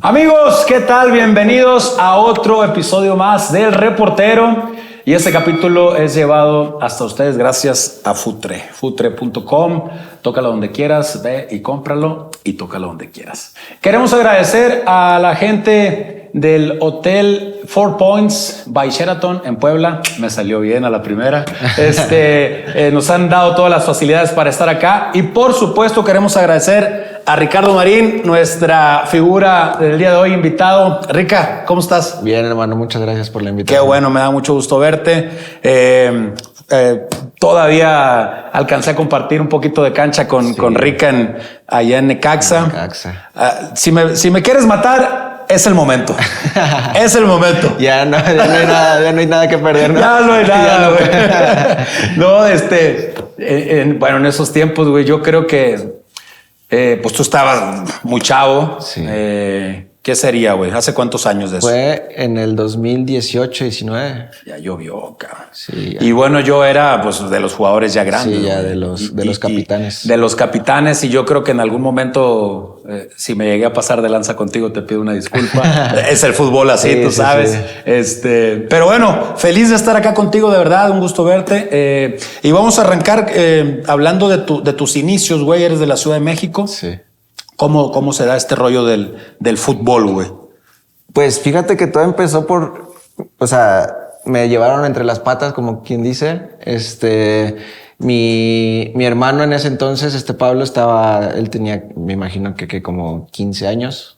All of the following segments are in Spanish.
Amigos, ¿qué tal? Bienvenidos a otro episodio más del Reportero. Y este capítulo es llevado hasta ustedes gracias a Futre, futre.com. Tócalo donde quieras, ve y cómpralo y tócalo donde quieras. Queremos agradecer a la gente del Hotel Four Points by Sheraton en Puebla. Me salió bien a la primera. Nos han dado todas las facilidades para estar acá. Y por supuesto queremos agradecer a Ricardo Marín, nuestra figura del día de hoy, invitado. Rica, ¿cómo estás? Bien, hermano, muchas gracias por la invitación. Qué bueno, me da mucho gusto verte. Todavía alcancé a compartir un poquito de cancha con Rica allá en Necaxa. Si me quieres matar, es el momento. Es el momento. Ya no hay nada que perder, ¿no? Ya no hay nada, güey. No, bueno, en esos tiempos, güey, yo creo que pues tú estabas muy chavo. Sí. ¿Qué sería, güey? ¿Hace cuántos años de eso? Fue en el 2018, 19. Ya llovió, cabrón. Sí, y bueno, yo era pues de los jugadores ya grandes. Sí, ya de los capitanes. De los capitanes, y yo creo que en algún momento, si me llegué a pasar de lanza contigo, te pido una disculpa. Es el fútbol así, tú sabes. Sí. Pero bueno, feliz de estar acá contigo, de verdad, un gusto verte. Y vamos a arrancar hablando de tus inicios, güey. Eres de la Ciudad de México. Sí. ¿Cómo se da este rollo del fútbol, güey? Pues fíjate que todo empezó me llevaron entre las patas, como quien dice. Mi hermano en ese entonces, Pablo, él tenía, me imagino que como 15 años.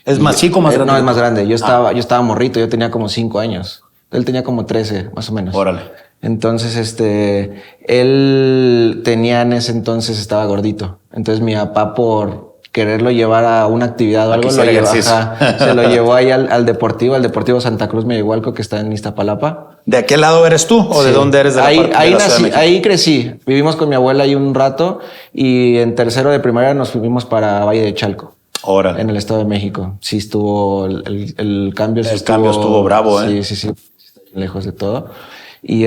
¿Es más chico o más grande? No, es más grande. Yo estaba morrito, yo tenía como 5 años. Él tenía como 13, más o menos. Órale. Entonces, él tenía en ese entonces, estaba gordito. Entonces mi papá, por quererlo llevar a una actividad o algo, se lo llevó ahí al Deportivo Santa Cruz Mexihualco, que está en Iztapalapa. ¿De aquel lado eres tú o de dónde eres? Ahí nací, ahí crecí. Vivimos con mi abuela ahí un rato y en tercero de primaria nos fuimos para Valle de Chalco. Órale. En el Estado de México. Sí estuvo el cambio. El cambio estuvo bravo, Sí. Lejos de todo. Y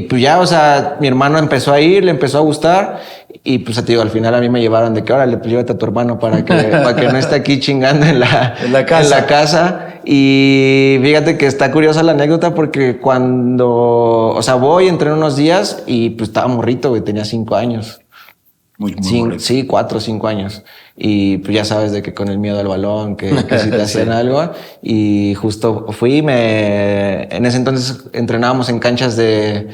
pues ya, mi hermano empezó a ir, le empezó a gustar. Y pues te digo, al final a mí me llevaron de que órale, pues llévate a tu hermano para que no esté aquí chingando en la casa. Y fíjate que está curiosa la anécdota porque cuando, voy, entrené unos días y pues estaba morrito, güey, tenía 5 años. Muy sí, 4 o 5 años. Y pues ya sabes de que con el miedo al balón, que si te hacían algo. Y justo en ese entonces entrenábamos en canchas de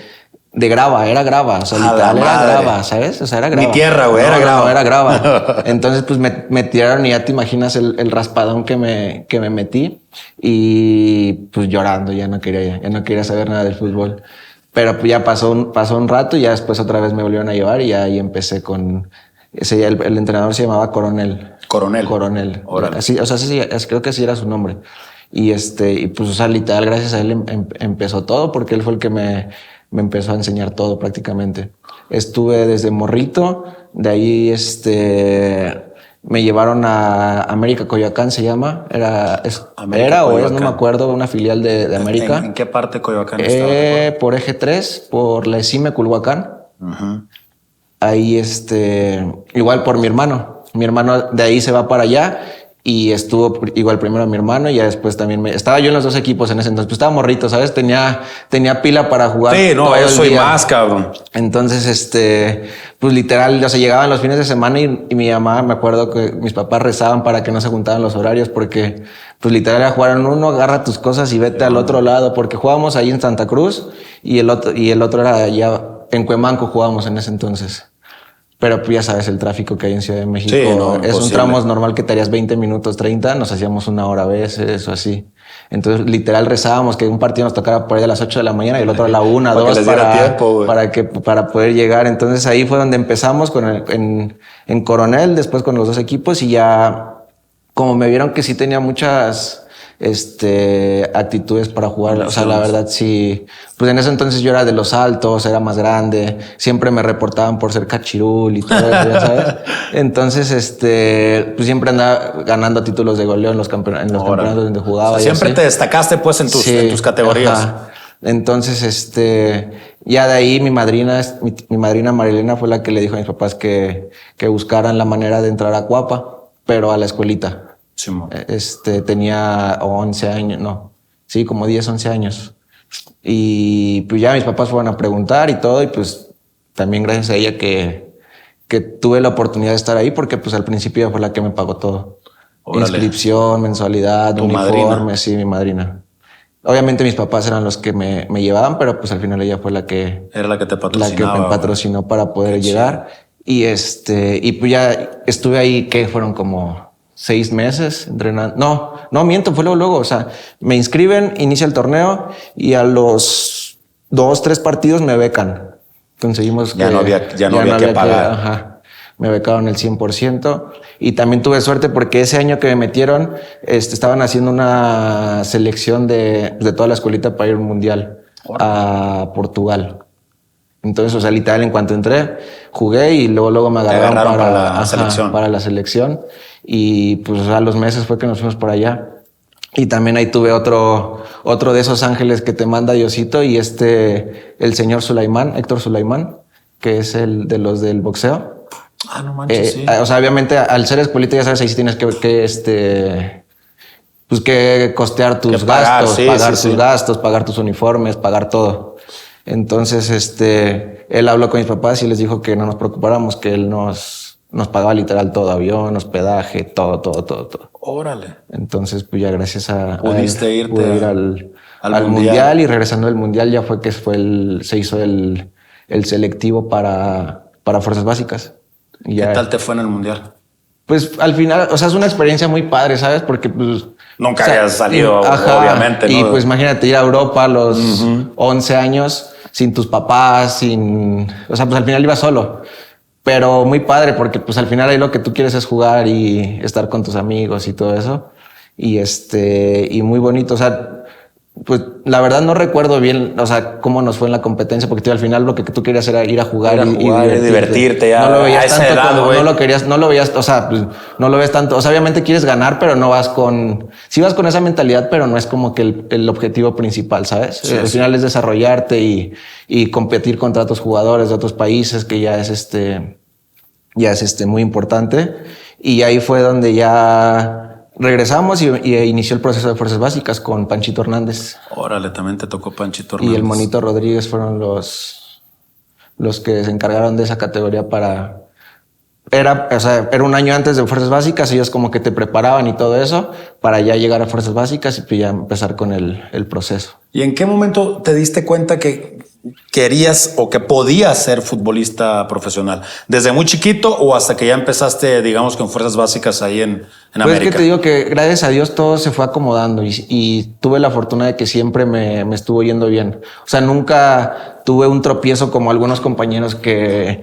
grava, era grava, literal era grava, ¿sabes? Era grava. Mi tierra, güey, era grava. No, era grava. Entonces, pues me tiraron y ya te imaginas el raspadón que me metí. Y pues llorando, ya no quería saber nada del fútbol. Pero pues ya pasó un rato y ya después otra vez me volvieron a llevar y ahí empecé con... el entrenador se llamaba Coronel. Coronel. Órale. Así, creo que así era su nombre. Y pues, literal, gracias a él empezó todo porque él fue el que me empezó a enseñar todo prácticamente. Estuve desde morrito, de ahí me llevaron a América Coyoacán, se llama. Era o es, no me acuerdo, una filial de América. ¿En qué parte de Coyoacán estaba? Por Eje 3, por la ESIME Culhuacán. Uh-huh. Ahí, igual por mi hermano. Mi hermano de ahí se va para allá y estuvo igual primero mi hermano y ya después también estaba yo en los dos equipos en ese entonces. Pues estaba morrito, ¿sabes? Tenía pila para jugar. Sí, no, eso y más, cabrón. Entonces, pues literal, llegaban los fines de semana y mi mamá, me acuerdo que mis papás rezaban para que no se juntaran los horarios porque, pues literal, era jugar en uno, agarra tus cosas y vete al otro lado, porque jugábamos ahí en Santa Cruz y el otro era allá en Cuemanco, jugábamos en ese entonces. Pero pues ya sabes, el tráfico que hay en Ciudad de México es un tramo normal que te harías 20 minutos, 30, nos hacíamos 1 hora a veces o así. Entonces, literal, rezábamos que un partido nos tocara por ahí a las 8 de la mañana y el otro a la 1, 2 para poder llegar. Entonces, ahí fue donde empezamos en Coronel, después con los 2 equipos y ya como me vieron que sí tenía muchas actitudes para jugar. O sea, la verdad sí. Pues en ese entonces yo era de los altos, era más grande. Siempre me reportaban por ser cachirul y todo eso, ya sabes. Entonces, pues siempre andaba ganando títulos de goleo en los campeonatos donde jugaba. O sea, siempre te destacaste pues en tus categorías. Ajá. Entonces, ya de ahí mi madrina Marilena fue la que le dijo a mis papás que buscaran la manera de entrar a Cuapa, pero a la escuelita. Simón. Tenía 11 años, no, sí, como 10, 11 años. Y pues ya mis papás fueron a preguntar y todo, y pues también gracias a ella que tuve la oportunidad de estar ahí, porque pues al principio ella fue la que me pagó todo. Órale. Inscripción, mensualidad, ¿Tu uniforme, madrina? sí, mi madrina. Obviamente mis papás eran los que me llevaban, pero pues al final ella fue la que Era la que te me patrocinaba. patrocinó para poder Qué llegar. Y pues ya estuve ahí, que fueron como 6 meses entrenando. No miento, fue luego. O sea, me inscriben, inicia el torneo y a los 2, 3 partidos me becan. Conseguimos Ya que no había que pagar. Ajá, me becaron el 100%. Y también tuve suerte porque ese año que me metieron, estaban haciendo una selección de toda la escuelita para ir a un mundial a Portugal. Entonces, o sea, literal, en cuanto entré, jugué y luego me agarraron para la selección. Y pues a los meses fue que nos fuimos por allá. Y también ahí tuve otro de esos ángeles que te manda Diosito, y el señor Sulaimán, Héctor Sulaimán, que es el de los del boxeo. Ah, no manches, sí. O sea, obviamente al ser escuelita, ya sabes, ahí sí tienes que pues que costear tus gastos, pagar tus gastos, pagar tus uniformes, pagar todo. Entonces, él habló con mis papás y les dijo que no nos preocupáramos, que él nos pagaba literal todo, avión, hospedaje, todo. Órale. Entonces, pues ya gracias a Pudiste él, irte pude ir al mundial, y regresando del mundial ya fue que se hizo el selectivo para fuerzas básicas. Y ¿Qué ya, tal te fue en el mundial? pues al final, o sea, es una experiencia muy padre, ¿sabes? Porque pues... Nunca habías salido, obviamente, ¿no? Y pues imagínate ir a Europa a los 11 años sin tus papás, o sea, pues al final ibas solo. Pero muy padre porque pues al final ahí lo que tú quieres es jugar y estar con tus amigos y todo eso. Y muy bonito, o sea... Pues la verdad no recuerdo bien, o sea, cómo nos fue en la competencia, porque al final lo que tú querías era ir a jugar, y divertirte. Ya, no lo veías a esa tanto edad, como, güey. no lo veías, o sea, pues, no lo ves tanto. O sea, obviamente quieres ganar, pero no vas sí vas con esa mentalidad, pero no es como que el objetivo principal, ¿sabes? Sí, al final es desarrollarte y competir contra otros jugadores de otros países, que ya es muy importante. Y ahí fue donde ya regresamos y inició el proceso de fuerzas básicas con Panchito Hernández. Órale, también te tocó Panchito Hernández. Y el Monito Rodríguez fueron los que se encargaron de esa categoría era un año antes de fuerzas básicas. Ellos como que te preparaban y todo eso para ya llegar a fuerzas básicas y pues ya empezar con el proceso. ¿Y en qué momento te diste cuenta que querías o que podías ser futbolista profesional? ¿Desde muy chiquito o hasta que ya empezaste, digamos, con fuerzas básicas ahí en Pues América? es que te digo que gracias a Dios todo se fue acomodando y tuve la fortuna de que siempre me estuvo yendo bien. O sea, nunca tuve un tropiezo como algunos compañeros que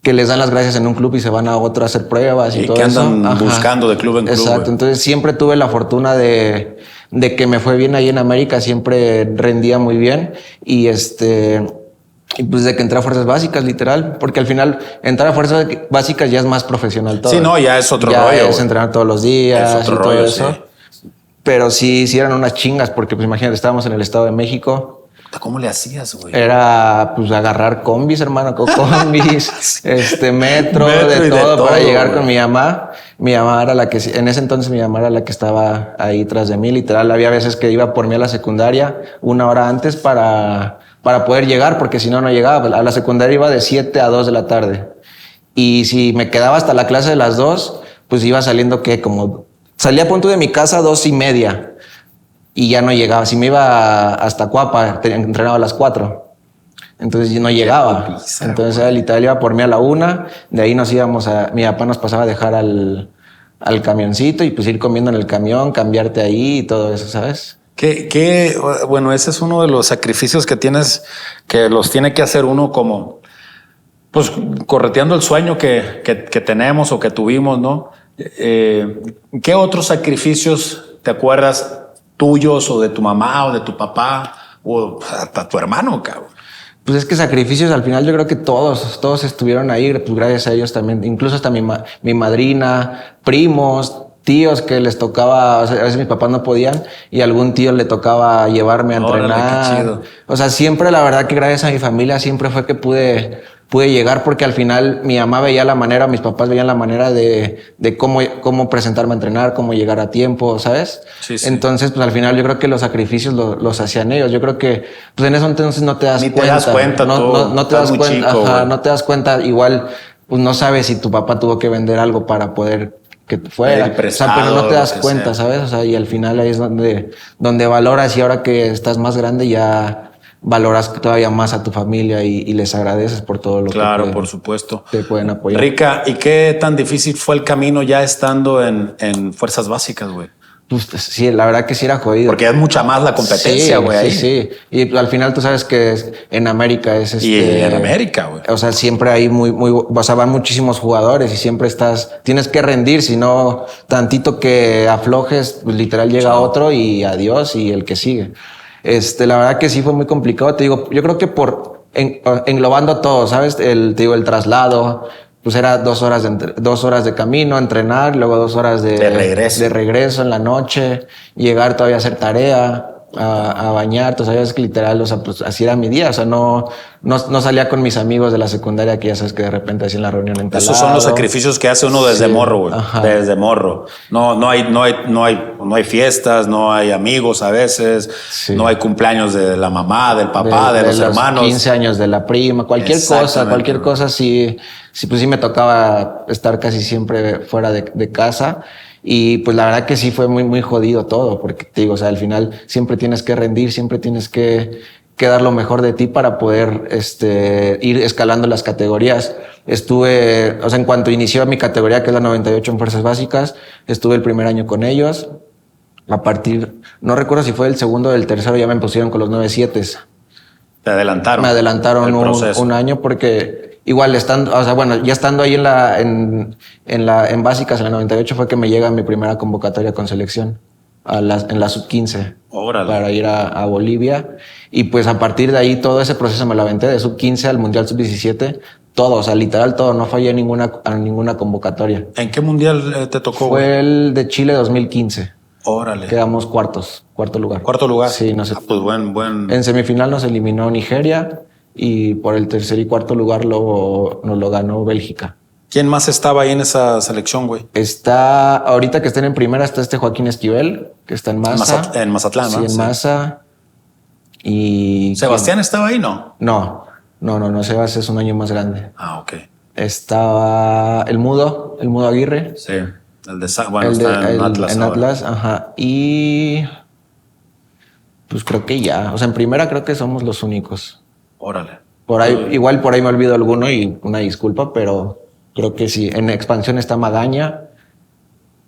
les dan las gracias en un club y se van a otro a hacer pruebas y todo que eso. andan buscando de club en club. Exacto. Güey. Entonces siempre tuve la fortuna de que me fue bien ahí en América, siempre rendía muy bien y y pues de que entré a fuerzas básicas, literal, porque al final entrar a fuerzas básicas ya es más profesional todo. Sí, no, ya es otro ya rollo. Es entrenar todos los días es otro y todo rollo, eso. Sí. Pero sí eran unas chingas, porque pues imagínate, estábamos en el Estado de México. ¿Cómo le hacías, güey? Era pues agarrar combis, hermano, combis, metro de todo para llegar güey. con mi mamá. Mi mamá era la que, en ese entonces mi mamá era la que estaba ahí tras de mí, literal. Había veces que iba por mí a la secundaria 1 hora antes para poder llegar, porque si no, no llegaba. A la secundaria iba de 7 a 2 de la tarde. Y si me quedaba hasta la clase de las 2, pues iba saliendo salía a punto de mi casa 2:30. Y ya no llegaba. Si me iba hasta Cuapa, entrenaba a las 4. Entonces yo no llegaba. Pizza, entonces era literal, iba por mí a la 1. De ahí nos íbamos mi papá nos pasaba a dejar al camioncito y pues ir comiendo en el camión, cambiarte ahí y todo eso, ¿sabes? Bueno, ese es uno de los sacrificios que los tiene que hacer uno como, pues, correteando el sueño que tenemos o que tuvimos, ¿no? ¿Qué otros sacrificios te acuerdas tuyos o de tu mamá o de tu papá o hasta tu hermano, cabrón? Pues es que sacrificios al final yo creo que todos estuvieron ahí, pues gracias a ellos también, incluso hasta mi madrina, primos, tíos que les tocaba, o sea, a veces mis papás no podían y a algún tío le tocaba llevarme a entrenar. Órale, qué chido. O sea, siempre la verdad que gracias a mi familia siempre fue que pude pude llegar porque al final mi mamá veía la manera, mis papás veían la manera de cómo presentarme a entrenar, cómo llegar a tiempo, ¿sabes? Sí, sí. Entonces, pues al final yo creo que los sacrificios los hacían ellos. Yo creo que pues en eso entonces no te das Ni cuenta. te das cuenta, No te das muy cuenta. chico, Ajá, güey. no te das cuenta. Igual, pues no sabes si tu papá tuvo que vender algo para poder que fuera. Pedir prestado, pero no te das lo que cuenta, sea. ¿sabes? O sea, y al final ahí es donde valoras, y ahora que estás más grande ya valoras todavía más a tu familia y les agradeces por todo lo Claro, que por supuesto. te pueden apoyar. Rica, ¿y qué tan difícil fue el camino ya estando en fuerzas básicas, güey? Pues, sí, la verdad que sí era jodido. Porque es mucha más la competencia, güey. Sí, ahí. sí. Y al final tú sabes que en América es Y en América, güey. O sea, siempre hay o sea, van muchísimos jugadores y siempre tienes que rendir, si no, tantito que aflojes, pues literal llega Chao. otro y adiós y el que sigue. La verdad que sí fue muy complicado. Te digo, yo creo que englobando todo, ¿sabes? El traslado, pues era 2 horas 2 horas de camino, entrenar, luego 2 horas De regreso. de regreso en la noche, llegar todavía a hacer tarea, a bañar. Tú sabes que literal, o sea, pues así era mi día. O sea, no salía con mis amigos de la secundaria, que ya sabes que de repente hacían la reunión en tal Esos son los lado. sacrificios que hace uno desde Sí, morro, güey. ajá. Desde morro. No hay fiestas, no hay amigos a veces, Sí. no hay cumpleaños de la mamá, del papá, de los hermanos. 15 años de la prima, cualquier Exactamente, cosa, sí, pues sí me tocaba estar casi siempre fuera de casa. Y pues la verdad que sí fue muy, muy jodido todo, porque te digo, o sea, al final siempre tienes que rendir, siempre tienes que dar lo mejor de ti para poder ir escalando las categorías. Estuve, o sea, en cuanto inició mi categoría, que es la 98 en fuerzas básicas, estuve el primer año con ellos. No recuerdo si fue el segundo o el tercero, ya me pusieron con los 97. Te adelantaron. Me adelantaron el proceso. un año porque igual estando, o sea, bueno, ya estando ahí en básicas, en la 98, fue que me llega mi primera convocatoria con selección en la sub-15. Órale. Para ir a Bolivia. Y pues a partir de ahí todo ese proceso me lo aventé de sub-15 al Mundial sub-17. Todo, o sea, literal todo. No fallé a ninguna convocatoria. ¿En qué mundial te tocó? Fue el de Chile 2015. Órale. Quedamos cuarto lugar. ¿Cuarto lugar? Sí, no sé. Pues buen. En semifinal nos eliminó Nigeria y por el tercer y cuarto lugar nos lo ganó Bélgica. ¿Quién más estaba ahí en esa selección, güey? Ahorita que estén en primera, está Joaquín Esquivel, que está en Maza. En Mazatlán, sí, ¿no? en Maza. Y ¿Sebastián estaba ahí, no? No, Sebas es un año más grande. Ah, ok. Estaba el Mudo Aguirre. Sí. El de bueno, está en Atlas. En ahora. Atlas, ajá. Y pues creo que ya. O sea, en primera creo que somos los únicos. Órale. Igual por ahí me olvido alguno y una disculpa, pero creo que sí. En expansión está Magaña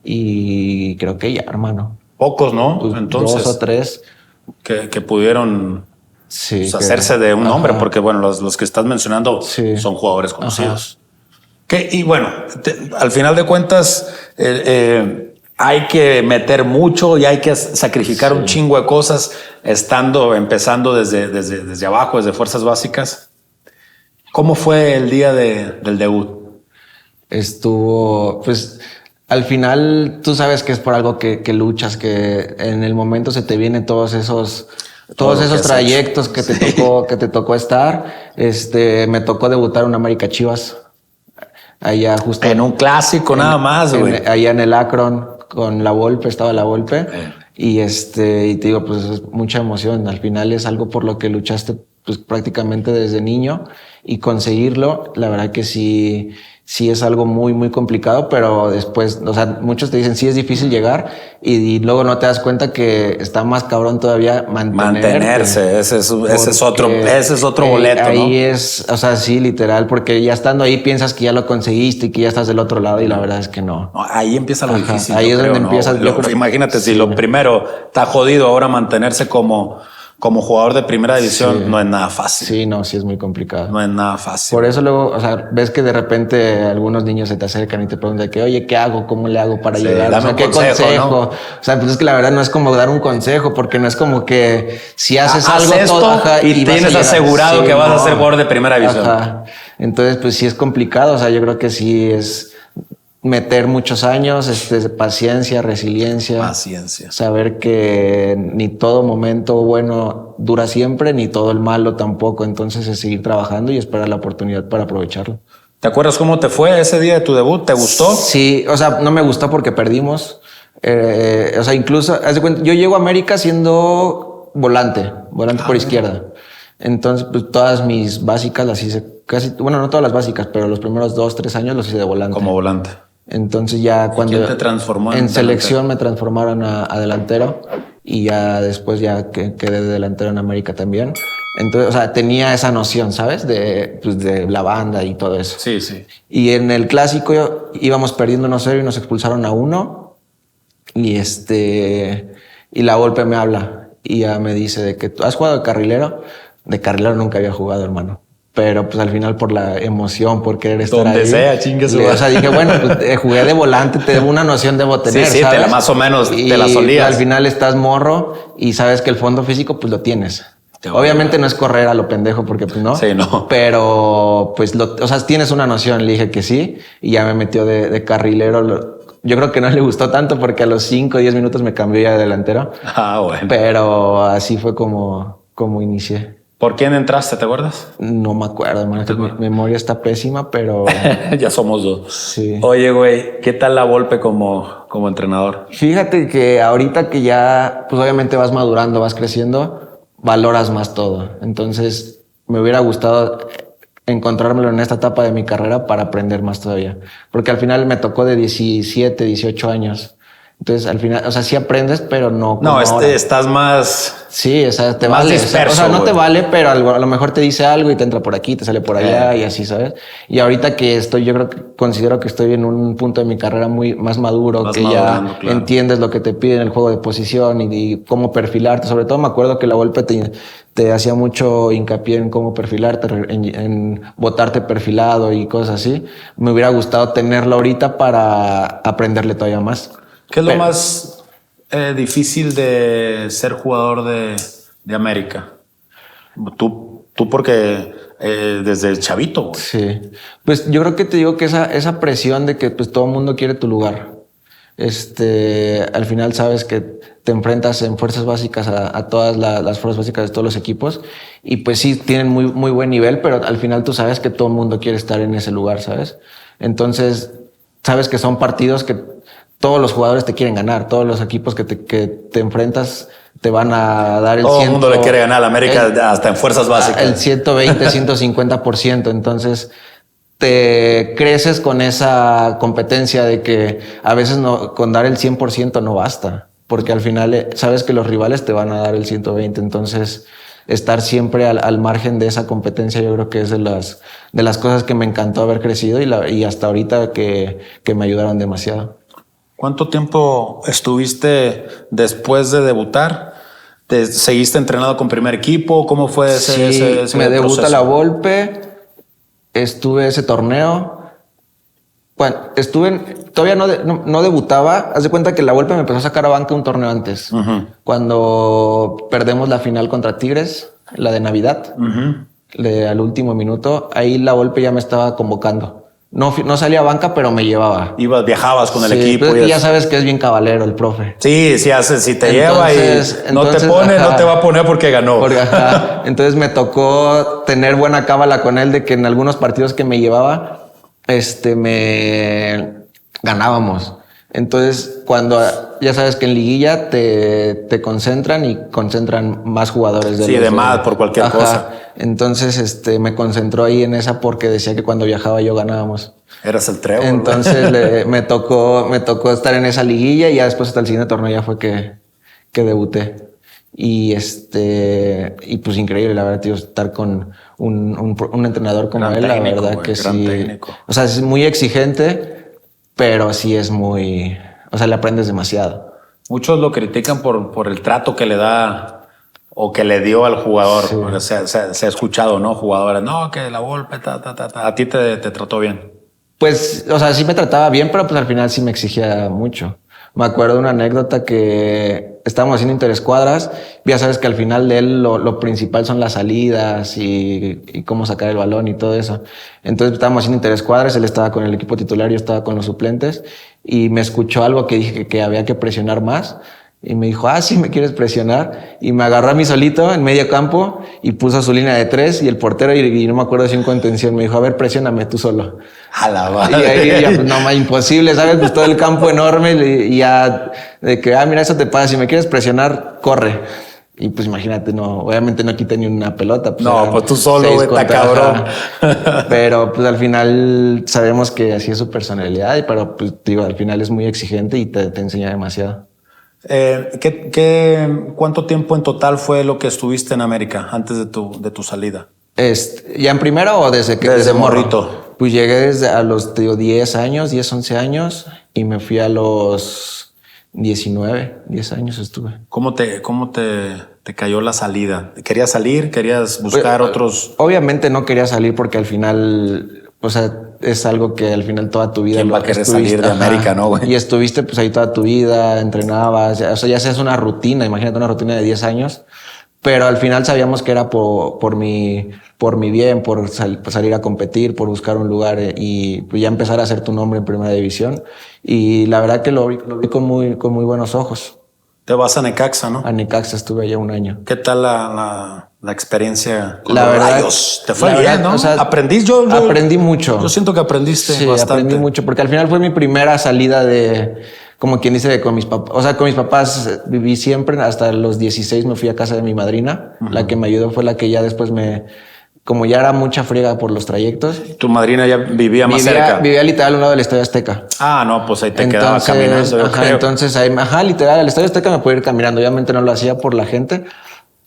y creo que ya, hermano. Pocos, ¿no? Pues Entonces. 2 o 3. Que pudieron Sí, pues, hacerse de un ajá. nombre, porque bueno, los que estás mencionando Sí. son jugadores conocidos. Y bueno, al final de cuentas, hay que meter mucho y hay que sacrificar un chingo de cosas empezando desde abajo, desde fuerzas básicas. ¿Cómo fue el día del debut? Estuvo, pues al final tú sabes que es por algo que luchas, que en el momento se te vienen todos esos trayectos que te tocó estar. Me tocó debutar en América Chivas. Allá justo En un clásico nada más, güey. allá en el Akron con la Volpe, estaba la Volpe. Y y te digo, pues es mucha emoción. Al final es algo por lo que luchaste pues prácticamente desde niño, y conseguirlo, la verdad que sí es algo muy, muy complicado, pero después, o sea, muchos te dicen sí es difícil llegar y luego no te das cuenta que está más cabrón todavía mantenerse. Ese es otro boleto, ahí ¿no? es, o sea, sí, literal, porque ya estando ahí piensas que ya lo conseguiste y que ya estás del otro lado y la verdad es que no. No, ahí empieza lo difícil. Ahí es donde empieza. Imagínate, si lo primero está jodido, ahora mantenerse como jugador de primera división no es nada fácil. Sí, no, sí es muy complicado. No es nada fácil. Por eso luego, o sea, ves que de repente algunos niños se te acercan y te preguntan que, oye, ¿qué hago? ¿Cómo le hago para llegar? Dame o sea, ¿qué consejo? ¿No? O sea, pues es que la verdad no es como dar un consejo, porque no es como que si haces algo esto y tienes asegurado que vas a ser jugador de primera división. Ajá. Entonces, pues sí es complicado. O sea, yo creo que sí es meter muchos años, paciencia, resiliencia. Paciencia. Saber que ni todo momento bueno dura siempre, ni todo el malo tampoco. Entonces es seguir trabajando y esperar la oportunidad para aprovecharlo. ¿Te acuerdas cómo te fue ese día de tu debut? ¿Te gustó? Sí, o sea, no me gustó porque perdimos. O sea, incluso, haz de cuenta, yo llego a América siendo volante por izquierda. Entonces, pues todas mis básicas las hice casi, bueno, no todas las básicas, pero los primeros 2-3 años los hice de volante. Como volante. Entonces ya cuando ¿Quién te transformó en delantero? selección me transformaron a delantero y ya después ya quedé de delantero en América también. Entonces, o sea, tenía esa noción, ¿sabes? Pues de la banda y todo eso. Sí, sí. Y en el clásico íbamos perdiendo 1-0 y nos expulsaron a 1. Y la Volpe me habla y ya me dice de que tú has jugado de carrilero. De carrilero nunca había jugado, hermano. Pero pues al final por la emoción, por querer estar Donde ahí. sea, chingue su madre. O sea, dije, bueno, pues, jugué de volante, una noción debo tener, Sí, ¿sabes? más o menos y te la solías. Al final estás morro y sabes que el fondo físico pues lo tienes. Obviamente no es correr a lo pendejo porque pues no. Sí, no. Pero pues, o sea, tienes una noción. Le dije que sí y ya me metió de carrilero. Yo creo que no le gustó tanto porque a los 5 o 10 minutos me cambió ya de delantero. Ah, bueno. Pero así fue como inicié. ¿Por quién entraste, te acuerdas? No me acuerdo, hermano. Mi memoria está pésima, pero... Ya somos dos. Sí. Oye, güey, ¿qué tal la Volpe como entrenador? Fíjate que ahorita que ya, pues obviamente vas madurando, vas creciendo, valoras más todo. Entonces, me hubiera gustado encontrármelo en esta etapa de mi carrera para aprender más todavía. Porque al final me tocó de 17, 18 años. Entonces, al final, o sea, sí aprendes, pero no. No, estás más... Sí, o sea, te más vale. disperso, o sea, no güey. te vale, pero a lo mejor te dice algo y te entra por aquí, te sale por allá y así, ¿sabes? Y ahorita que considero que estoy en un punto de mi carrera muy más maduro, Vas que madurando, ya claro. entiendes lo que te piden el juego de posición y cómo perfilarte. Sobre todo me acuerdo que la Volpe te hacía mucho hincapié en cómo perfilarte, en botarte perfilado y cosas así. Me hubiera gustado tenerlo ahorita para aprenderle todavía más. ¿Qué es lo más difícil de ser jugador de América? Tú porque desde el chavito, güey. Sí, pues yo creo que te digo que esa presión de que pues todo el mundo quiere tu lugar. Al final sabes que te enfrentas en fuerzas básicas a todas las fuerzas básicas de todos los equipos y pues sí tienen muy, muy buen nivel, pero al final tú sabes que todo el mundo quiere estar en ese lugar, ¿sabes? Entonces sabes que son partidos que todos los jugadores te quieren ganar, todos los equipos que te enfrentas te van a dar Todo el mundo le quiere ganar a la América hasta en fuerzas básicas. El 120, 150%. Entonces te creces con esa competencia de que a veces con dar el 100% no basta, porque al final sabes que los rivales te van a dar el 120. Entonces estar siempre al margen de esa competencia yo creo que es de las cosas que me encantó haber crecido y hasta ahorita que me ayudaron demasiado. ¿Cuánto tiempo estuviste después de debutar? ¿Te seguiste entrenando con primer equipo? ¿Cómo fue ese me debuta proceso? la Volpe, estuve ese torneo. Bueno, todavía no debutaba. Haz de cuenta que la Volpe me empezó a sacar a banca un torneo antes. Uh-huh. Cuando perdemos la final contra Tigres, la de Navidad, al último minuto, ahí la Volpe ya me estaba convocando. No salía a banca, pero me llevaba. Viajabas con el equipo. Pues ya sabes que es bien caballero el profe. Sí, si te lleva y no te pone, no te va a poner porque ganó. Entonces me tocó tener buena cábala con él de que en algunos partidos que me llevaba, me ganábamos. Entonces, cuando ya sabes que en liguilla te concentran y concentran más jugadores. De más por cualquier cosa. Entonces, me concentró ahí en esa porque decía que cuando viajaba yo ganábamos. Eras el trébol. Entonces me tocó estar en esa liguilla y ya después hasta el siguiente torneo ya fue que debuté. Y pues increíble, la verdad, tío, estar con un entrenador como gran él, técnico, la verdad que sí. Técnico. O sea, es muy exigente, pero sí es muy, o sea, le aprendes demasiado. Muchos lo critican por el trato que le da o que le dio al jugador. Sí. Se ha escuchado, ¿no? Jugadores, no, que la Volpe, a ti te trató bien. Pues, o sea, sí me trataba bien, pero pues al final sí me exigía mucho. Me acuerdo de una anécdota que estábamos haciendo interescuadras. Ya sabes que al final de él lo principal son las salidas y cómo sacar el balón y todo eso. Entonces estábamos haciendo interescuadras, él estaba con el equipo titular, yo estaba con los suplentes y me escuchó algo que dije que había que presionar más Y me dijo, sí, ¿me quieres presionar? Y me agarró a mí solito en medio campo y puso su línea de 3 y el portero, y no me acuerdo si en contención, me dijo, a ver, presióname tú solo. A la Y ahí ya, pues, no, más imposible, ¿sabes? Pues todo el campo enorme y ya de que, mira, eso te pasa, si me quieres presionar, corre. Y pues imagínate, no, obviamente no quité ni una pelota. Pues no, pues tú solo, güey, está cabrón. Pero pues al final sabemos que así es su personalidad, pero pues digo, al final es muy exigente y te enseña demasiado. ¿Cuánto tiempo en total fue lo que estuviste en América antes de tu salida? ¿Ya en primero o desde morrito? Pues llegué desde a los 10 años, 10, 11 años y me fui a los 19, 10 años estuve. ¿Cómo te cayó la salida? ¿Querías salir? ¿Querías buscar otros? Obviamente no quería salir porque al final, o sea, es algo que al final toda tu vida... ¿Quién va a querer salir de América, no, güey? Y estuviste pues ahí toda tu vida, entrenabas, o sea, ya seas una rutina, imagínate una rutina de 10 años, pero al final sabíamos que era por mi bien, por salir a competir, por buscar un lugar y pues ya empezar a hacer tu nombre en primera división. Y la verdad que lo vi con muy buenos ojos. Te vas a Necaxa, ¿no? A Necaxa estuve allá un año. ¿Qué tal la experiencia con la los verdad, Rayos? Te fue bien, ¿no? O sea, aprendí mucho. Yo siento que aprendiste bastante. Aprendí mucho porque al final fue mi primera salida de, como quien dice, con mis papás. O sea, con mis papás viví siempre. Hasta los 16 me fui a casa de mi madrina. La que me ayudó fue la que ya después como ya era mucha friega por los trayectos. ¿Tu madrina ya vivía más cerca? Vivía literal a un lado del Estadio Azteca. No, pues ahí te quedaba caminando, yo creo. Entonces ahí, literal, al Estadio Azteca me podía ir caminando. Obviamente no lo hacía por la gente,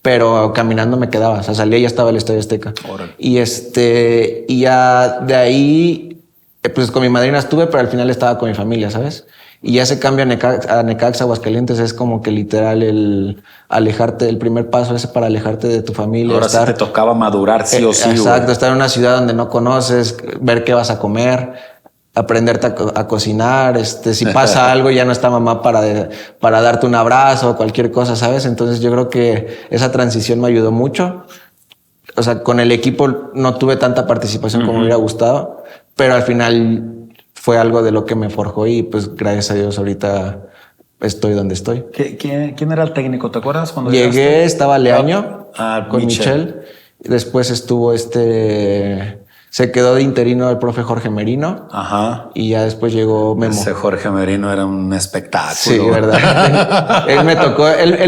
pero caminando me quedaba. O sea, salía y ya estaba el Estadio Azteca. Órale. Y ya de ahí, pues con mi madrina estuve, pero al final estaba con mi familia, ¿sabes? Y ya se cambia a Necaxa, Aguascalientes, es como que literal el primer paso ese para alejarte de tu familia. Ahora sí te tocaba madurar sí o sí. Exacto, estar en una ciudad donde no conoces, ver qué vas a comer, aprenderte a cocinar. Si pasa algo, ya no está mamá para darte un abrazo o cualquier cosa, ¿sabes? Entonces yo creo que esa transición me ayudó mucho. O sea, con el equipo no tuve tanta participación como me hubiera gustado, pero al final fue algo de lo que me forjó y pues gracias a Dios ahorita estoy donde estoy. ¿Quién era el técnico? ¿Te acuerdas cuando llegué? Llegaste? Estaba Leaño con Michel. Después estuvo se quedó de interino el profe Jorge Merino. Ajá. Y ya después llegó Memo. Ese Jorge Merino era un espectáculo. Sí, verdad. él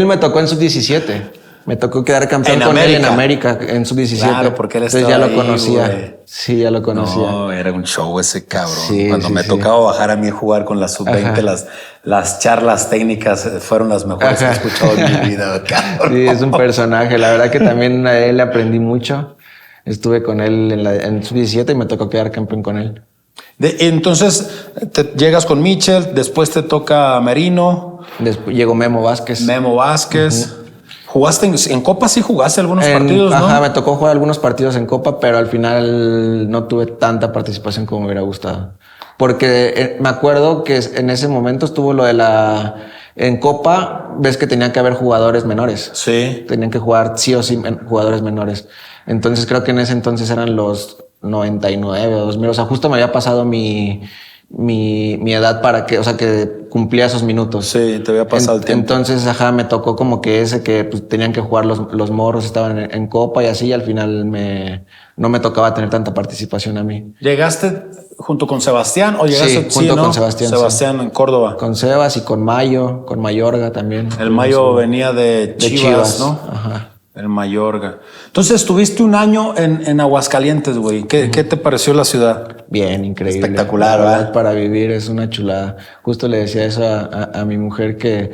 me tocó en sub-17. Me tocó quedar campeón con él en América, en sub-17. Claro, porque él estaba entonces ya ahí, lo conocía. Güey. Sí, ya lo conocía. No, era un show ese cabrón. Sí, Cuando me tocaba bajar a mí a jugar con la sub-20, las charlas técnicas fueron las mejores que he escuchado en mi vida, cabrón. Sí, es un personaje. La verdad que también a él aprendí mucho. Estuve con él en sub-17 y me tocó quedar campeón con él. Entonces, llegas con Michel, después te toca Merino. Después llegó Memo Vázquez. ¿Jugaste en Copa? Sí jugaste algunos partidos, ¿no? Me tocó jugar algunos partidos en Copa, pero al final no tuve tanta participación como me hubiera gustado. Porque me acuerdo que en ese momento estuvo lo de en Copa, ves que tenían que haber jugadores menores. Sí. Tenían que jugar sí o sí jugadores menores. Entonces creo que en ese entonces eran los 99 o 2000. O sea, justo me había pasado mi edad para que, o sea, que cumplía esos minutos. Sí, te había pasado el tiempo. Entonces, me tocó como que que pues, tenían que jugar los morros, estaban en Copa y así, y al final no me tocaba tener tanta participación a mí. ¿Llegaste junto con Sebastián o llegaste junto con Sebastián? Sebastián en Córdoba. Con Sebas y con Mayo, con Mayorga también. El Mayo venía de Chivas, ¿no? Ajá. El Mayorga. Entonces, estuviste un año en Aguascalientes, güey. ¿Qué te pareció la ciudad? Bien, increíble. Espectacular, ¿verdad? Para vivir es una chulada. Justo le decía eso a mi mujer que,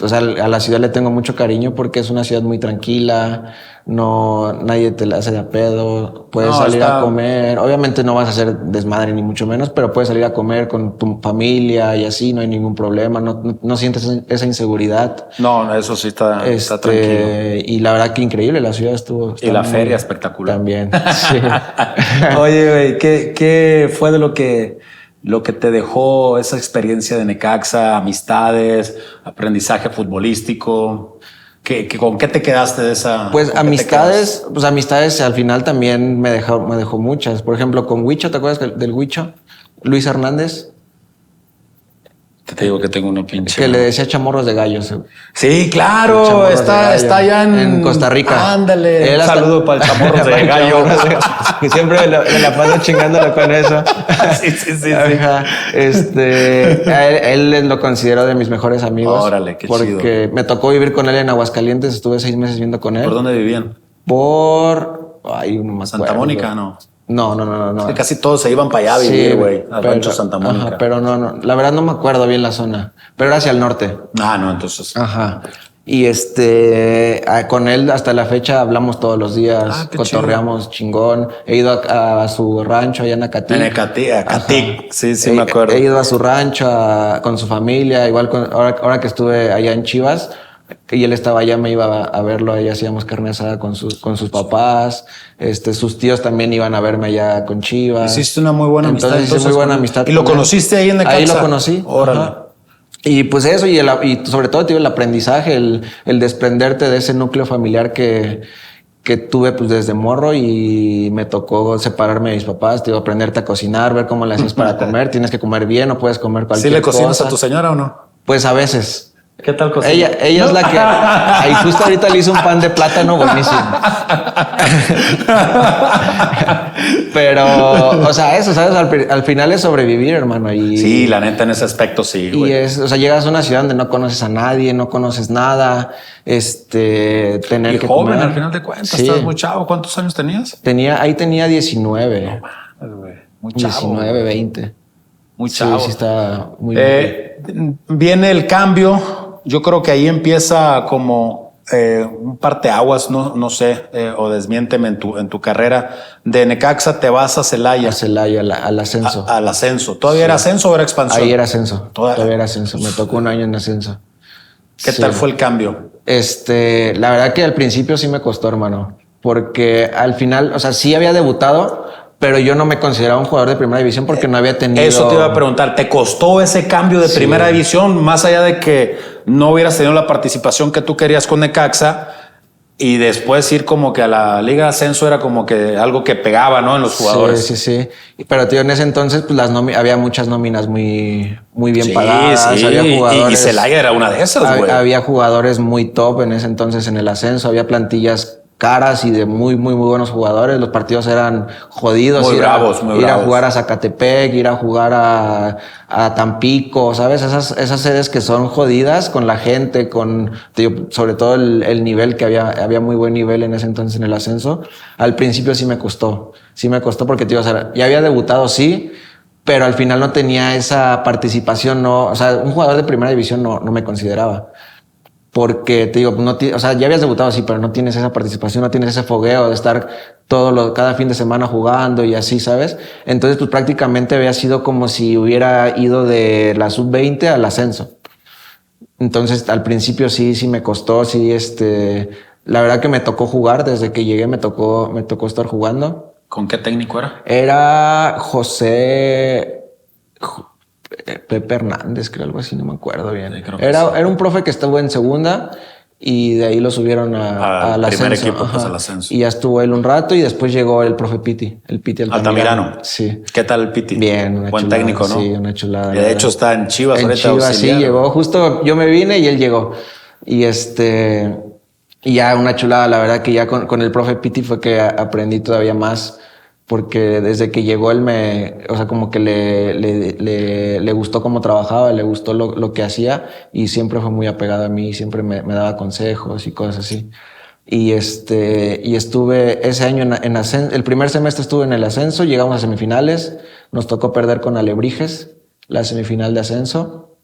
o sea, a la ciudad le tengo mucho cariño porque es una ciudad muy tranquila, nadie te la hace de a pedo, puedes salir a comer, obviamente no vas a hacer desmadre ni mucho menos, pero puedes salir a comer con tu familia y así, no hay ningún problema, no sientes esa inseguridad. No, eso sí está tranquilo. Y la verdad que increíble, la ciudad estuvo. Y la feria espectacular. También, sí. Oye, güey, ¿qué fue de lo que te dejó esa experiencia de Necaxa, amistades, aprendizaje futbolístico? ¿Con qué te quedaste de esa? Pues amistades al final también me dejó muchas. Por ejemplo, con Huicho, ¿te acuerdas del Huicho? Luis Hernández. Te digo que tengo una pinche. Que le decía chamorros de gallos. Sí, claro, está allá en Costa Rica. Ándale. Un saludo para el chamorros de gallo. Que siempre me la paso chingándolo con eso. Sí. Ajá. A él lo considero de mis mejores amigos. Órale, qué chido. Porque me tocó vivir con él en Aguascalientes. Estuve 6 meses viviendo con él. ¿Por dónde vivían? Ay, no me Santa acuerdo. Mónica, ¿no? No. Es que casi todos se iban para allá a vivir, güey. Al rancho Santa Mónica. Ajá, pero no. La verdad no me acuerdo bien la zona. Pero era hacia el norte. No, entonces. Ajá. Y con él hasta la fecha hablamos todos los días, cotorreamos chingón. He ido a su rancho allá en Acatic. En Acatic, sí, me acuerdo. He ido a su rancho con su familia, igual ahora que estuve allá en Chivas y él estaba allá, me iba a verlo, ahí hacíamos carne asada con sus papás. Sus tíos también iban a verme allá con Chivas. Hiciste una muy buena amistad. Entonces, muy buena amistad. ¿Y lo conociste ahí en Necaxa? Ahí lo conocí. Órale. Ajá. Y pues eso, y sobre todo, tío, el aprendizaje, el desprenderte de ese núcleo familiar que tuve pues desde morro, y me tocó separarme de mis papás, tío, aprenderte a cocinar, ver cómo le haces para comer. Tienes que comer bien, no puedes comer cualquier cosa. ¿Sí le cocinas a tu señora o no? Pues a veces. ¿Qué tal cocina? Ella es la que... Ahí justo ahorita le hice un pan de plátano buenísimo. Pero, o sea, eso, ¿sabes? Al final es sobrevivir, hermano. Sí, la neta, en ese aspecto sí, güey. O sea, llegas a una ciudad donde no conoces a nadie, no conoces nada, tener y que joven, comer. al final de cuentas, Sí. estás muy chavo. ¿Cuántos años tenías? Ahí tenía 19. No, güey. Muy chavo. 19, 20. Muy chavo. Sí, está muy Viene el cambio. Yo creo que ahí empieza como un parteaguas, no sé, o desmiénteme en tu carrera. De Necaxa te vas a Celaya. A Celaya, al ascenso. Al ascenso. ¿Todavía era ascenso o era expansión? Ahí era ascenso. Todavía era ascenso. Me tocó un año en ascenso. ¿Qué tal fue el cambio? La verdad que al principio sí me costó, hermano. Porque al final, o sea, sí había debutado, pero yo no me consideraba un jugador de primera división porque no había tenido... Eso te iba a preguntar. ¿Te costó ese cambio de primera división? Más allá de que no hubieras tenido la participación que tú querías con Necaxa, y después ir como que a la Liga de Ascenso era como que algo que pegaba, ¿no? En los jugadores. Sí. Pero, tío, en ese entonces pues había muchas nóminas muy bien pagadas. Sí. Había jugadores, y Celaya era una de esas, güey. Había jugadores muy top en ese entonces en el ascenso. Había plantillas caras y de muy buenos jugadores. Los partidos eran jodidos. Muy bravos. Ir a jugar a Zacatepec, ir a jugar a Tampico, ¿sabes? Esas sedes que son jodidas con la gente, sobre todo el nivel que había muy buen nivel en ese entonces en el ascenso. Al principio sí me costó porque, tío, o sea, ya había debutado, sí, pero al final no tenía esa participación, no, o sea, un jugador de primera división no me consideraba. Porque te digo, o sea, ya habías debutado, sí, pero no tienes esa participación, no tienes ese fogueo de estar cada fin de semana jugando y así, ¿sabes? Entonces, pues prácticamente había sido como si hubiera ido de la sub-20 al ascenso. Entonces, al principio sí me costó, la verdad que me tocó jugar, desde que llegué me tocó estar jugando. ¿Con qué técnico era? Era Pepe Hernández, creo, algo así, no me acuerdo bien. Sí, era un profe que estuvo en segunda y de ahí lo subieron al ascenso. Primer equipo, pues, al ascenso. Y ya estuvo él un rato y después llegó el profe Piti, el Piti Altamirano. Sí. ¿Qué tal el Piti? Bien, buen técnico, ¿no? Sí, una chulada. Y de hecho está en Chivas ahorita. En Chivas, sí, llegó. Justo yo me vine y él llegó. Y ya una chulada, la verdad que ya con el profe Piti fue que aprendí todavía más. Porque desde que llegó él o sea, como que le gustó cómo trabajaba, le gustó lo que hacía y siempre fue muy apegado a mí, siempre me daba consejos y cosas así. Y estuve ese año en ascenso, el primer semestre estuve en el ascenso, llegamos a semifinales, nos tocó perder con Alebrijes, la semifinal de ascenso,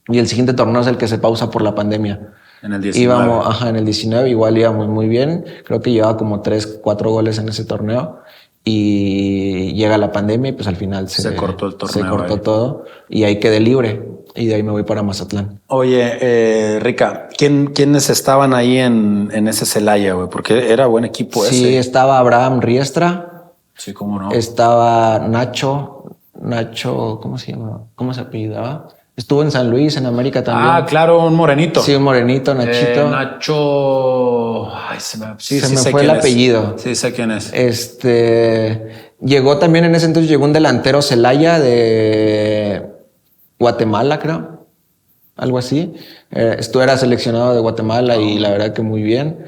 y el siguiente torneo es el que se pausa por la pandemia. En el 19. En el 19 igual íbamos muy bien, creo que llevaba como 3, 4 goles en ese torneo. Y llega la pandemia y pues al final se cortó el torneo. Se cortó todo y ahí quedé libre y de ahí me voy para Mazatlán. Oye, Rica, ¿quiénes estaban ahí en ese Celaya, güey? Porque era buen equipo ese. Sí, estaba Abraham Riestra. Sí, cómo no. Estaba Nacho, ¿cómo se llama? ¿Cómo se apellidaba? Estuvo en San Luis, en América también. Ah, claro, un morenito. Sí, un morenito, Nachito. Nacho... Ay, se me fue el apellido. Sí, sé quién es. Llegó también en ese entonces, llegó un delantero Celaya de Guatemala, creo. algo así. Era seleccionado de Guatemala y la verdad que muy bien.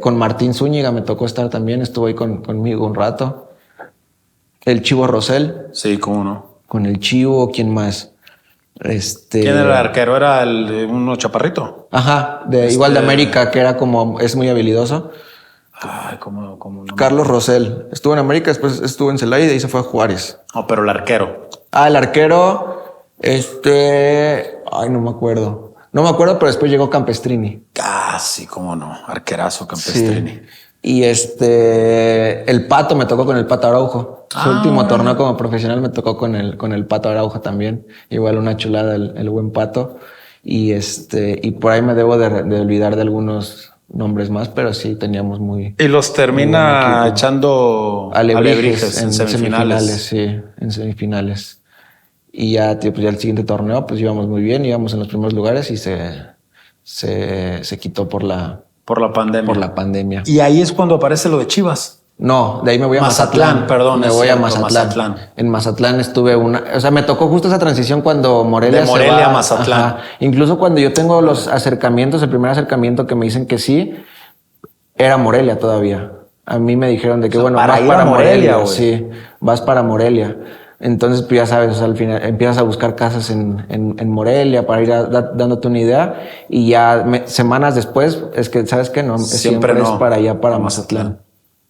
Con Martín Zúñiga me tocó estar también, estuvo ahí conmigo un rato. El Chivo Rosell. Sí, cómo no. Con el Chivo, ¿quién más? ¿Quién era el arquero? ¿Era uno chaparrito? Ajá, igual de América, que es muy habilidoso. Ay, ¿cómo no? Carlos Rosell. Estuvo en América, después estuvo en Celaya y de ahí se fue a Juárez. No, pero el arquero. El arquero, ay, no me acuerdo. No me acuerdo, pero después llegó Campestrini. Sí, cómo no. Arquerazo Campestrini. Sí. Y el Pato, me tocó con el Pato Araujo. Su último torneo como profesional me tocó con el Pato Araujo también. Igual una chulada el buen Pato. Y por ahí me debo de olvidar de algunos nombres más, pero sí teníamos muy... Y los termina echando Alebrijes en semifinales. Sí, en semifinales. Y ya, tío, pues ya el siguiente torneo, pues íbamos muy bien, íbamos en los primeros lugares y se quitó por la pandemia. Y ahí es cuando aparece lo de Chivas. No, de ahí me voy a Mazatlán. Perdón. Me voy a Mazatlán. En Mazatlán estuve me tocó justo esa transición cuando Morelia de Morelia a Mazatlán. Ajá. Incluso cuando yo tengo los acercamientos, el primer acercamiento que me dicen que sí, era Morelia todavía. A mí me dijeron de que, vas para Morelia. Sí, vas para Morelia. Entonces, pues ya sabes, al final empiezas a buscar casas en Morelia para ir dándote una idea y ya semanas después es que, ¿sabes qué? No, siempre es para allá, para Mazatlán.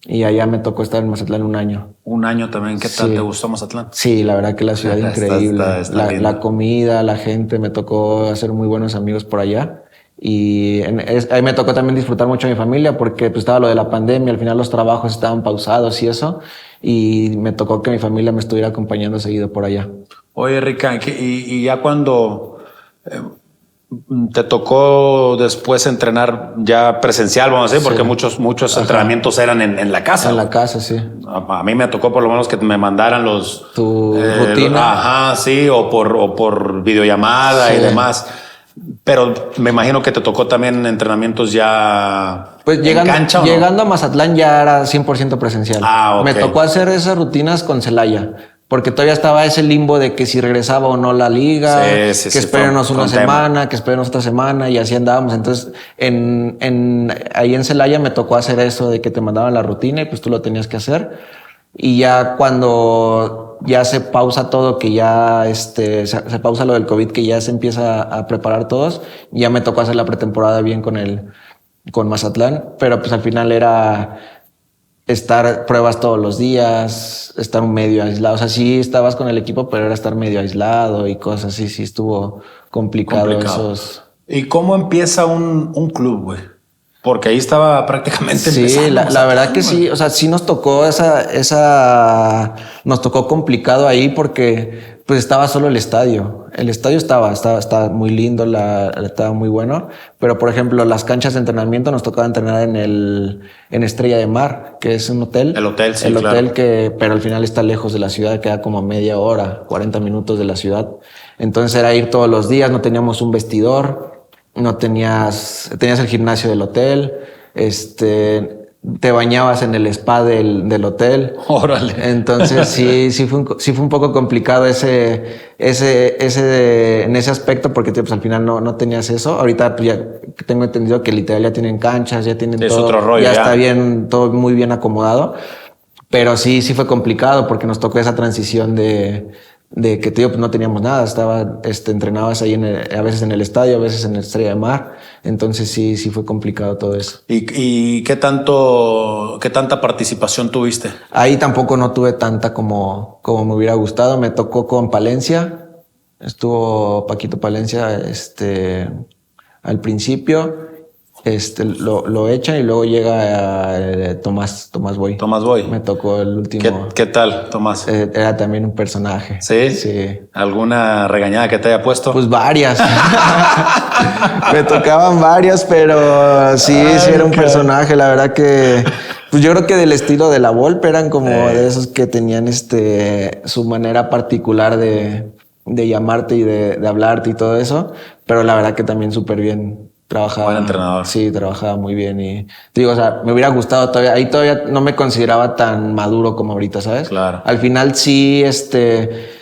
Y allá me tocó estar en Mazatlán un año. Un año también. ¿Qué tal te gustó Mazatlán? Sí, la verdad que la ciudad increíble. Está la comida, la gente, me tocó hacer muy buenos amigos por allá. Y ahí me tocó también disfrutar mucho a mi familia porque pues, estaba lo de la pandemia, al final los trabajos estaban pausados y eso. Y me tocó que mi familia me estuviera acompañando seguido por allá. Oye, Rica, y ya cuando te tocó después entrenar ya presencial, vamos a decir, porque muchos entrenamientos eran en la casa. En la casa, sí. A mí me tocó por lo menos que me mandaran tu rutina. Ajá, sí, o por videollamada y demás. Pero me imagino que te tocó también entrenamientos ya pues llegando a Mazatlán ya era 100% presencial. Okay. Me tocó hacer esas rutinas con Celaya, porque todavía estaba ese limbo de que si regresaba o no la liga, que espérenos una semana, que espérenos otra semana y así andábamos. Entonces, ahí en Celaya me tocó hacer eso de que te mandaban la rutina y pues tú lo tenías que hacer. Y ya cuando ya se pausa todo, que ya se pausa lo del COVID, que ya se empieza a preparar todos, ya me tocó hacer la pretemporada bien con Mazatlán, pero pues al final era estar pruebas todos los días, estar medio aislado. O sea, sí estabas con el equipo, pero era estar medio aislado y cosas así. Sí estuvo complicado. Esos. ¿Y cómo empieza un club, güey? Porque ahí estaba prácticamente empezando. Sí, la verdad que sí. O sea, sí nos tocó nos tocó complicado ahí porque pues estaba solo el estadio. El estadio estaba muy lindo, estaba muy bueno. Pero, por ejemplo, las canchas de entrenamiento nos tocaba entrenar en Estrella de Mar, que es un hotel. El hotel, sí, claro. El hotel pero al final está lejos de la ciudad, queda como media hora, 40 minutos de la ciudad. Entonces era ir todos los días, no teníamos un vestidor. No tenías el gimnasio del hotel, te bañabas en el spa del hotel. Órale. Entonces sí fue un poco complicado en ese aspecto porque pues, al final no tenías eso. Ahorita pues, ya tengo entendido que literal ya tienen canchas, ya tienen es todo. Otro rollo, ya está bien, todo muy bien acomodado. Pero sí fue complicado porque nos tocó esa transición de que tío, pues no teníamos nada, entrenabas ahí a veces en el estadio, a veces en el Estrella de Mar, entonces sí fue complicado todo eso. ¿Y qué tanta participación tuviste? Ahí tampoco no tuve tanta como me hubiera gustado, me tocó con Palencia, estuvo Paquito Palencia al principio. Lo echan y luego llega Tomás Boy. Tomás Boy. Me tocó el último. ¿Qué tal, Tomás? Era también un personaje. ¿Sí? Sí. ¿Alguna regañada que te haya puesto? Pues varias. Me tocaban varias, pero sí era un personaje. La verdad que, pues yo creo que del estilo de la Volpe eran como de esos que tenían su manera particular de llamarte y de hablarte y todo eso. Pero la verdad que también súper bien. Trabajaba. Buen entrenador. Sí, trabajaba muy bien y te digo, o sea, me hubiera gustado todavía. Ahí todavía no me consideraba tan maduro como ahorita, ¿sabes? Claro. Al final sí,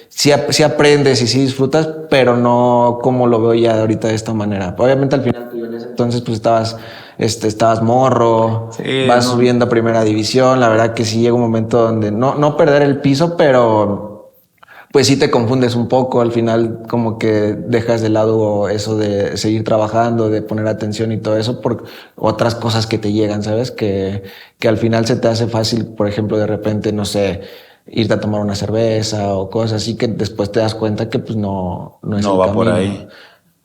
sí aprendes y sí disfrutas, pero no como lo veo ya ahorita de esta manera. Obviamente al final tú en ese entonces pues estabas morro, Sí, vas no. subiendo a primera división. La verdad que sí llega un momento donde no perder el piso, pero pues sí te confundes un poco. Al final como que dejas de lado eso de seguir trabajando, de poner atención y todo eso por otras cosas que te llegan, ¿sabes? Que al final se te hace fácil, por ejemplo, de repente, no sé, irte a tomar una cerveza o cosas así, que después te das cuenta que pues no es No el va camino. por ahí.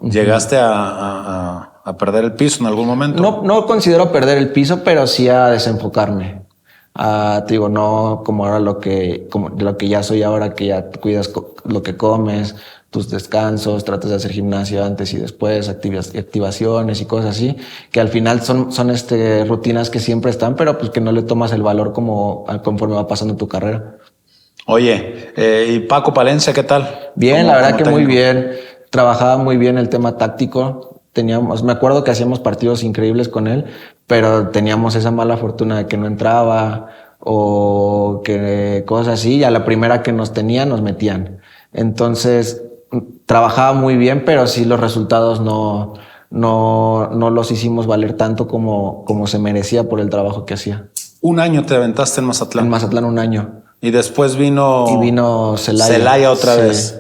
¿Llegaste a perder el piso en algún momento? No considero perder el piso, pero sí a desenfocarme. Te digo, no como ahora como lo que ya soy ahora, que ya cuidas lo que comes, tus descansos, tratas de hacer gimnasio antes y después, activaciones y cosas así, que al final son rutinas que siempre están, pero pues que no le tomas el valor conforme va pasando tu carrera. Oye, ¿y Paco Palencia qué tal? Bien, la verdad que muy técnico? bien. Trabajaba muy bien el tema táctico. Me acuerdo que hacíamos partidos increíbles con él, pero teníamos esa mala fortuna de que no entraba o que cosas así. Y a la primera que nos tenían, nos metían. Entonces, trabajaba muy bien, pero sí los resultados no los hicimos valer tanto como se merecía por el trabajo que hacía. Un año te aventaste en Mazatlán. En Mazatlán 1 año. Y después vino... Y vino Celaya. Celaya otra Sí. vez.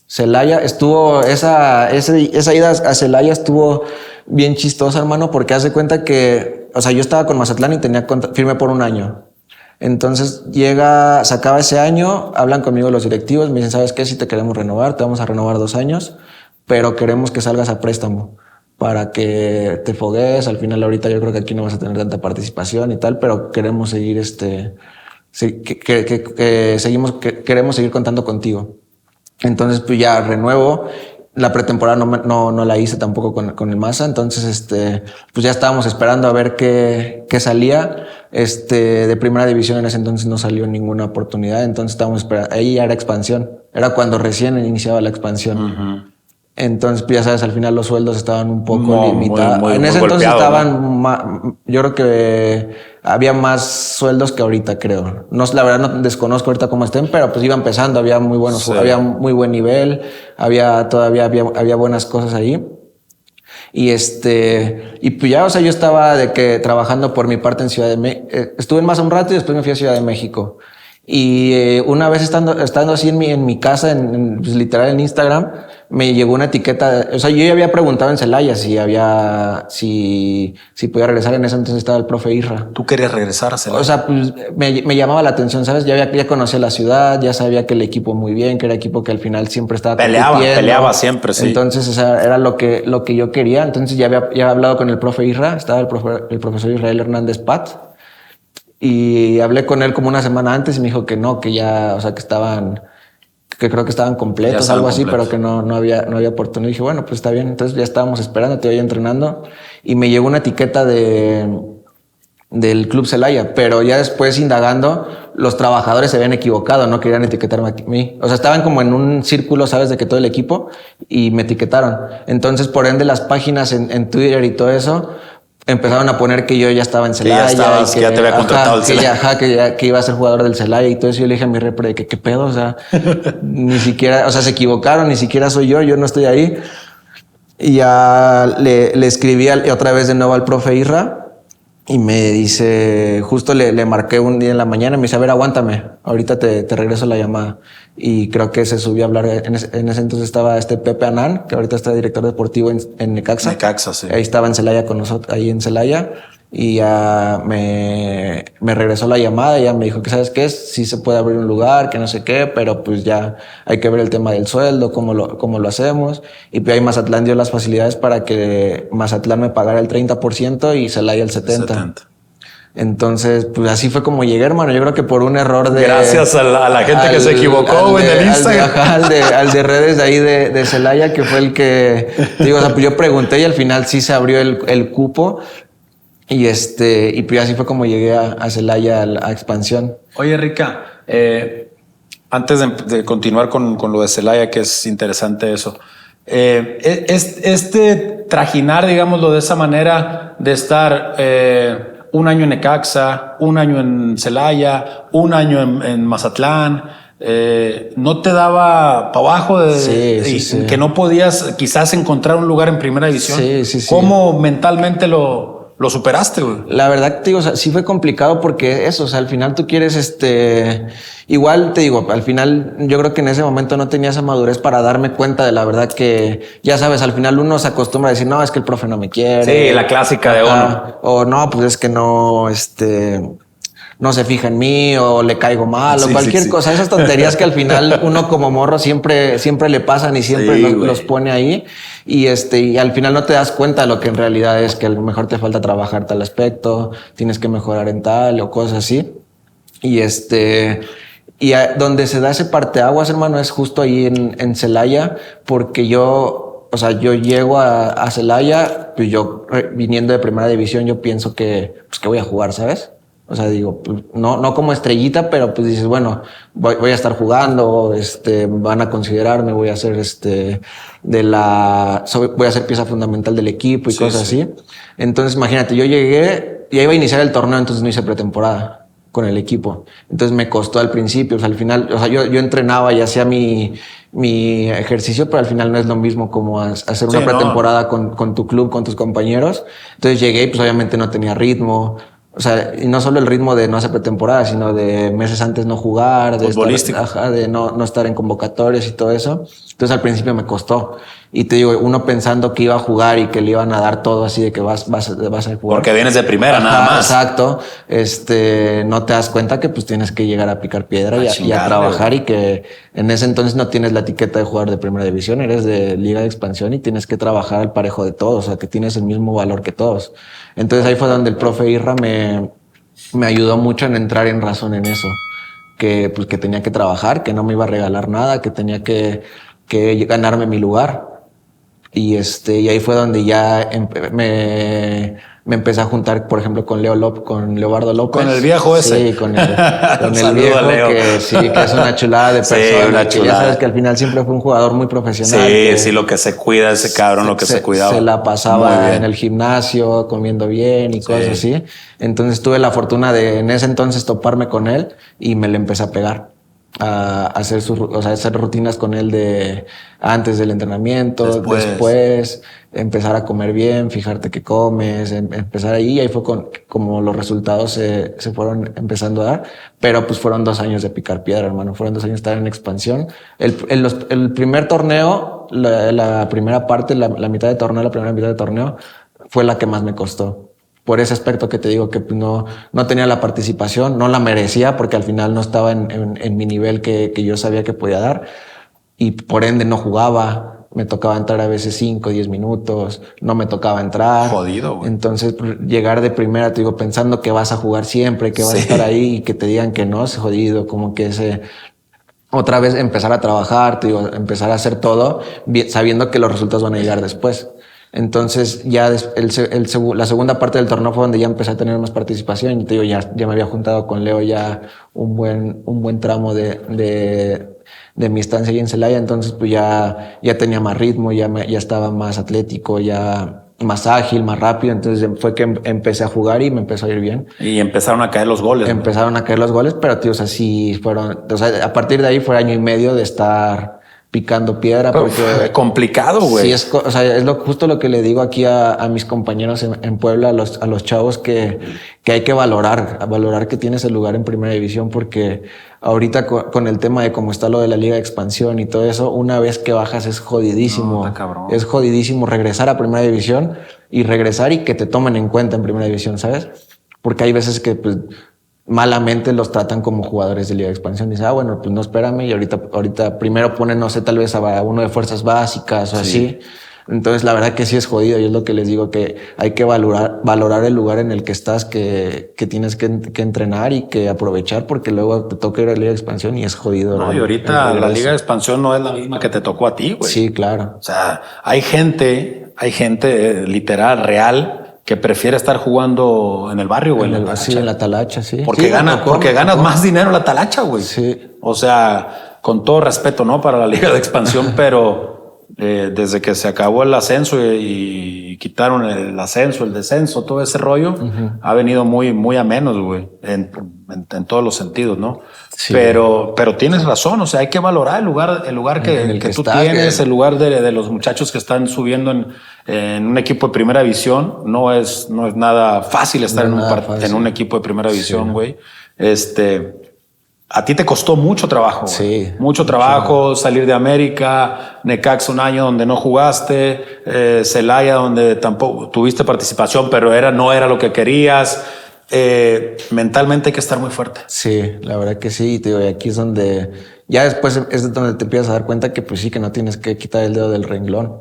Celaya estuvo, esa ida a Celaya estuvo bien chistosa, hermano, porque haz de cuenta que, o sea, yo estaba con Mazatlán y tenía firme por 1 año. Entonces se acaba ese año, hablan conmigo los directivos, me dicen, ¿sabes qué? Si te queremos renovar, te vamos a renovar 2 años, pero queremos que salgas a préstamo para que te fogues. Al final ahorita yo creo que aquí no vas a tener tanta participación y tal, pero queremos seguir queremos seguir contando contigo. Entonces, pues ya renuevo. La pretemporada no la hice tampoco con el Maza. Entonces, pues ya estábamos esperando a ver qué salía. De primera división en ese entonces no salió ninguna oportunidad. Entonces estábamos esperando. Ahí ya era expansión. Era cuando recién iniciaba la expansión. Entonces, pues ya sabes, al final los sueldos estaban un poco limitados. En ese entonces estaban, yo creo que había más sueldos que ahorita, creo. No, la verdad no desconozco ahorita cómo estén, pero pues iba empezando, había muy buenos, Sí. había muy buen nivel, había buenas cosas ahí. Y y pues ya, o sea, yo estaba trabajando por mi parte en Ciudad de México. Estuve en Maza un rato y después me fui a Ciudad de México. Y una vez estando así en mi casa, pues, literal en Instagram, me llegó una etiqueta. O sea, yo ya había preguntado en Celaya si podía regresar. En ese entonces estaba el profe Isra. ¿Tú querías regresar a Celaya? O sea, pues me llamaba la atención, ¿sabes? Ya conocía la ciudad, ya sabía que el equipo muy bien, que era equipo que al final siempre estaba Peleaba siempre, sí. Entonces, o sea, era lo que yo quería. Entonces ya había hablado con el profe Isra, estaba el profesor Israel Hernández Pat. Y hablé con él como una semana antes y me dijo que no, que ya, o sea, que creo que estaban completos, algo así, pero que no había oportunidad. Y dije, bueno, pues está bien. Entonces ya estábamos esperando, te voy entrenando y me llegó una etiqueta del Club Celaya, pero ya después indagando, los trabajadores se habían equivocado, no querían etiquetarme a mí. O sea, estaban como en un círculo, ¿sabes? De que todo el equipo y me etiquetaron. Entonces, por ende, las páginas en Twitter y todo eso empezaron a poner que yo ya estaba en Celaya. Que ya te había contratado el Celaya. Que iba a ser jugador del Celaya y todo eso. Yo le dije a mi repre que qué pedo, o sea, ni siquiera, o sea, se equivocaron, ni siquiera soy yo no estoy ahí. Y ya le escribí otra vez de nuevo al profe Isra y me dice, justo le marqué un día en la mañana y me dice, a ver, aguántame, ahorita te regreso la llamada. Y creo que se subió a hablar, en ese entonces estaba Pepe Anán, que ahorita está director deportivo en Necaxa. Necaxa, sí. Ahí estaba en Celaya con nosotros, ahí en Celaya. Y ya me regresó la llamada y ya me dijo que, ¿sabes qué? Sí se puede abrir un lugar, que no sé qué, pero pues ya hay que ver el tema del sueldo, cómo lo hacemos. Y pues ahí Mazatlán dio las facilidades para que Mazatlán me pagara el 30% y Celaya el 70%. Entonces, pues así fue como llegué, hermano. Yo creo que por un error de... Gracias a la gente que se equivocó en el Instagram. Al de redes de ahí de Celaya, que fue el que... Digo, o sea, pues yo pregunté y al final sí se abrió el cupo. Y pues así fue como llegué a Celaya, a expansión. Oye, Rica, antes de continuar con lo de Celaya, que es interesante eso, trajinar, digámoslo de esa manera, de estar 1 año en Necaxa, 1 año en Celaya, 1 año en Mazatlán, ¿no te daba para abajo Sí. que no podías quizás encontrar un lugar en primera división? Sí. ¿Cómo mentalmente lo superaste, güey? La verdad, te digo, o sea, sí fue complicado porque eso, o sea, al final tú quieres, igual te digo, al final yo creo que en ese momento no tenía esa madurez para darme cuenta de la verdad que, ya sabes, al final uno se acostumbra a decir, no, es que el profe no me quiere. Sí, la clásica de uno. O no, pues es que no, no se fija en mí o le caigo mal o cualquier cosa. Esas tonterías que al final uno como morro siempre le pasan y siempre los pone ahí. Y al final no te das cuenta de lo que en realidad es, que a lo mejor te falta trabajar tal aspecto, tienes que mejorar en tal o cosas así. Y donde se da ese parteaguas, hermano, es justo ahí en Celaya, porque yo llego a Celaya, pues yo viniendo de primera división, yo pienso que voy a jugar, ¿sabes? O sea, digo, pues, no como estrellita, pero pues dices, bueno, voy a estar jugando, van a considerarme, voy a ser voy a ser pieza fundamental del equipo y cosas así. Entonces, imagínate, yo llegué, ya iba a iniciar el torneo, entonces no hice pretemporada con el equipo. Entonces me costó al principio, o sea, al final, o sea, yo entrenaba y hacía mi ejercicio, pero al final no es lo mismo como hacer una pretemporada con tu club, con tus compañeros. Entonces llegué y pues obviamente no tenía ritmo. O sea, y no solo el ritmo de no hacer pretemporada, sino de meses antes no jugar, de no estar en convocatorias y todo eso. Entonces al principio me costó. Y te digo, uno pensando que iba a jugar y que le iban a dar todo así de que vas a jugar. Porque vienes de primera, nada más. Exacto. No te das cuenta que pues tienes que llegar a picar piedra y a trabajar, y que en ese entonces no tienes la etiqueta de jugador de primera división, eres de liga de expansión y tienes que trabajar al parejo de todos, o sea, que tienes el mismo valor que todos. Entonces ahí fue donde el profe Irra me ayudó mucho en entrar en razón en eso, que tenía que trabajar, que no me iba a regalar nada, que tenía que ganarme mi lugar. Y ahí fue donde ya me empecé a juntar, por ejemplo, con Leobardo López. Con el viejo ese. Sí, con el viejo, que es una chulada de persona. Sí, una chulada. Ya sabes que al final siempre fue un jugador muy profesional. Sí, lo que se cuida ese cabrón, lo que se cuidaba. Se la pasaba en el gimnasio, comiendo bien y cosas así. Entonces tuve la fortuna de en ese entonces toparme con él y me le empecé a pegar. A hacer hacer rutinas con él de antes del entrenamiento, después empezar a comer bien, fijarte qué comes, empezar ahí. Y ahí fue como los resultados se fueron empezando a dar. Pero pues fueron 2 años de picar piedra, hermano. Fueron 2 años de estar en expansión. El primer torneo, la primera parte, la mitad de torneo, la primera mitad de torneo fue la que más me costó. Por ese aspecto que te digo, que no tenía la participación, no la merecía porque al final no estaba en mi nivel que yo sabía que podía dar, y por ende no jugaba. Me tocaba entrar a veces 5, 10 minutos, no me tocaba entrar. Jodido, güey. Entonces llegar de primera, te digo, pensando que vas a jugar siempre, que vas a estar ahí, y que te digan que no, es jodido. Como que otra vez empezar a trabajar, te digo, empezar a hacer todo sabiendo que los resultados van a llegar después. Entonces ya la segunda parte del torneo fue donde ya empecé a tener más participación. Y te digo, ya me había juntado con Leo ya un buen tramo de mi estancia ahí en Celaya. Entonces pues ya tenía más ritmo, ya estaba más atlético, ya más ágil, más rápido. Entonces fue que empecé a jugar y me empezó a ir bien. Y empezaron a caer los goles. Empezaron a caer los goles, pero tío, o sea, sí fueron, o sea, a partir de ahí fue 1 año y medio de estar picando piedra, porque complicado, güey. Sí, es justo lo que le digo aquí a mis compañeros en Puebla, a los chavos, que hay que valorar que tienes el lugar en primera división, porque ahorita con el tema de cómo está lo de la liga de expansión y todo eso, una vez que bajas es jodidísimo. Es jodidísimo regresar a primera división y que te tomen en cuenta en primera división, ¿sabes? Porque hay veces que pues malamente los tratan como jugadores de liga de expansión. Dice, bueno, pues no, espérame, y ahorita primero ponen, no sé, tal vez a uno de fuerzas básicas o así. Entonces la verdad que sí es jodido, y es lo que les digo, que hay que valorar el lugar en el que estás, que tienes que entrenar y que aprovechar, porque luego te toca ir a la liga de expansión y es jodido. No, y ahorita la liga de expansión no es la misma que te tocó a ti, güey. Sí, claro. O sea, hay gente literal, real, que prefiere estar jugando en el barrio, güey. Sí, en la talacha, sí. Porque ganas más dinero en la talacha, güey. Sí. O sea, con todo respeto, ¿no? Para la liga de expansión, pero desde que se acabó el ascenso y quitaron el ascenso, el descenso, todo ese rollo, ha venido muy a menos, güey, en todos los sentidos, ¿no? Sí. Pero tienes razón, o sea, hay que valorar el lugar que tú tienes, el lugar de los muchachos que están subiendo en un equipo de primera división. No es nada fácil estar en un equipo de primera división, güey. A ti te costó mucho trabajo, güey. Sí. Mucho trabajo, salir de América, Necaxa un año donde no jugaste, Celaya donde tampoco tuviste participación, pero no era lo que querías. Mentalmente hay que estar muy fuerte. Sí, la verdad que sí. Y te digo, y aquí es donde, ya después es donde te empiezas a dar cuenta que pues sí, que no tienes que quitar el dedo del renglón.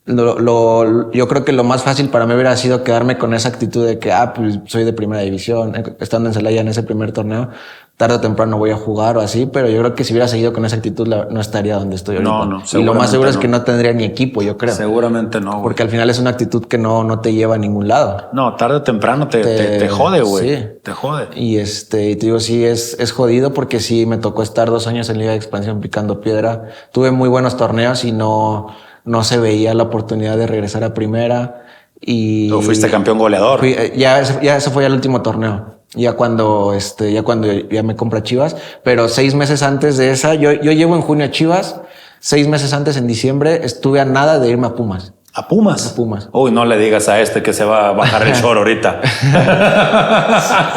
Yo creo que lo más fácil para mí hubiera sido quedarme con esa actitud de que, pues soy de primera división, estando en Celaya en ese primer torneo, tarde o temprano voy a jugar o así, pero yo creo que si hubiera seguido con esa actitud no estaría donde estoy ahorita. No, y lo más seguro es que no tendría ni equipo, yo creo. Seguramente no, güey. Porque al final es una actitud que no te lleva a ningún lado. No, tarde o temprano te jode, güey. Sí. Te jode. Y te digo, sí, es jodido porque sí me tocó estar 2 años en Liga de Expansión picando piedra. Tuve muy buenos torneos y no se veía la oportunidad de regresar a primera. Y tú fuiste campeón goleador. Ya ese fue el último torneo. Ya cuando ya me compra Chivas, pero 6 meses antes de esa, yo llevo en junio a Chivas, 6 meses antes en diciembre estuve a nada de irme a Pumas. ¿A Pumas? A Pumas. Uy, no le digas a que se va a bajar el short ahorita.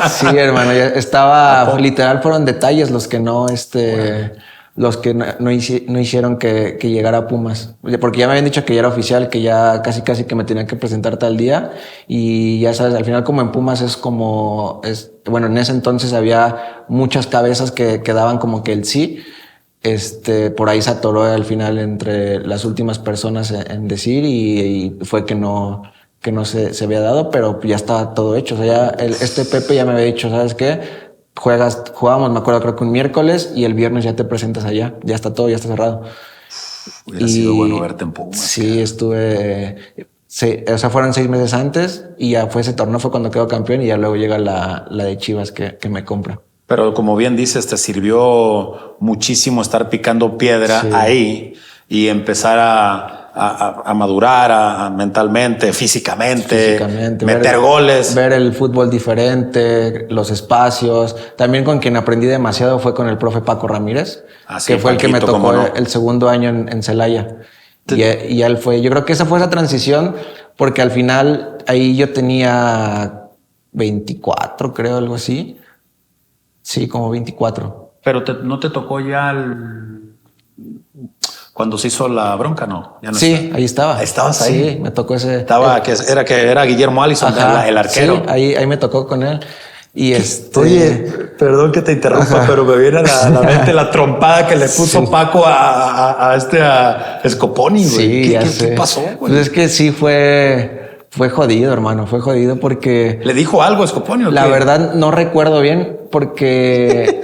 Sí, hermano, ya estaba literal, fueron detalles los que no hicieron que llegara a Pumas. Porque ya me habían dicho que ya era oficial, que ya casi que me tenía que presentar tal día. Y ya sabes, al final como en Pumas bueno, en ese entonces había muchas cabezas que daban como que el sí. Por ahí se atoró al final entre las últimas personas en decir y fue que no se había dado, pero ya estaba todo hecho. O sea, ya Pepe ya me había dicho, ¿sabes qué? Jugábamos, me acuerdo, creo que un miércoles y el viernes ya te presentas allá. Ya está todo, ya está cerrado. Hubiera sido bueno verte en Pumas. Sí, estuve... o sea, fueron 6 meses antes y ya fue ese torneo, fue cuando quedó campeón y ya luego llega la de Chivas que me compra. Pero como bien dices, te sirvió muchísimo estar picando piedra ahí y empezar a madurar mentalmente, físicamente, meter goles. Ver el fútbol diferente, los espacios. También con quien aprendí demasiado fue con el profe Paco Ramírez, que fue el que me tocó el segundo año en Celaya. Y él fue, yo creo que esa fue esa transición, porque al final ahí yo tenía 24, creo, algo así. Sí, como 24. Pero ¿no te tocó ya cuando se hizo la bronca? No, ya no. Sí, está. Ahí estaba. ¿Estabas ahí? Sí, me tocó ese. Era Guillermo Allison, el arquero. Sí, ahí me tocó con él. Y Oye, perdón que te interrumpa, pero me viene a la mente la trompada que le puso Paco a Scoponi, güey. Sí, ¿Qué pasó, güey? Pues es que sí fue jodido, hermano. Fue jodido porque... ¿Le dijo algo a Scoponi o qué? La verdad no recuerdo bien porque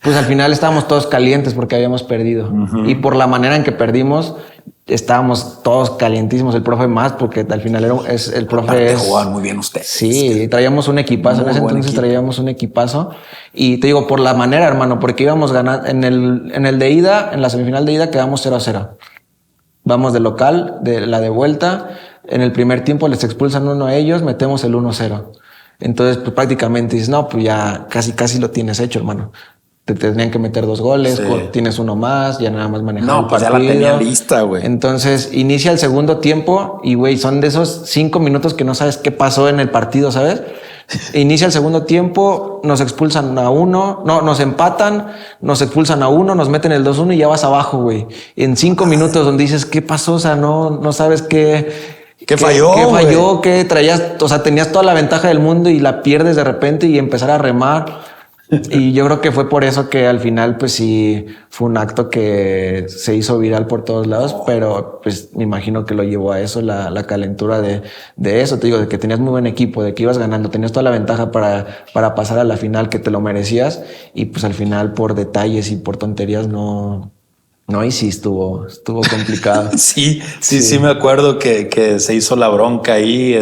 pues al final estábamos todos calientes porque habíamos perdido. Y por la manera en que perdimos, estábamos todos calientísimos. El profe más, porque al final el profe jugaban muy bien ustedes. Sí, traíamos un equipazo. En ese entonces traíamos un equipazo. Y te digo, por la manera, hermano, porque íbamos ganando en el de ida, en la semifinal de ida quedamos 0-0. Vamos de local, de la de vuelta. En el primer tiempo les expulsan uno a ellos, metemos el 1-0. Entonces, pues prácticamente dices, no, pues ya casi lo tienes hecho, hermano. Te tenían que meter 2 goles, sí. Tienes uno más, ya nada más manejar el partido. Ya la tenía lista, güey. Entonces, inicia el segundo tiempo y, güey, son de esos 5 minutos que no sabes qué pasó en el partido, ¿sabes? Inicia el segundo tiempo, nos expulsan a uno, nos empatan, nos expulsan a uno, nos meten el 2-1 y ya vas abajo, güey. En 5 minutos donde dices, ¿qué pasó? O sea, no sabes ¿Qué falló? ¿Qué falló? ¿Qué traías? O sea, tenías toda la ventaja del mundo y la pierdes de repente y empezar a remar. Y yo creo que fue por eso que al final, pues sí, fue un acto que se hizo viral por todos lados, pero pues me imagino que lo llevó a eso, la calentura de eso. Te digo, de que tenías muy buen equipo, de que ibas ganando, tenías toda la ventaja para pasar a la final, que te lo merecías, y pues al final por detalles y por tonterías no, y sí estuvo complicado. Sí, me acuerdo que se hizo la bronca ahí,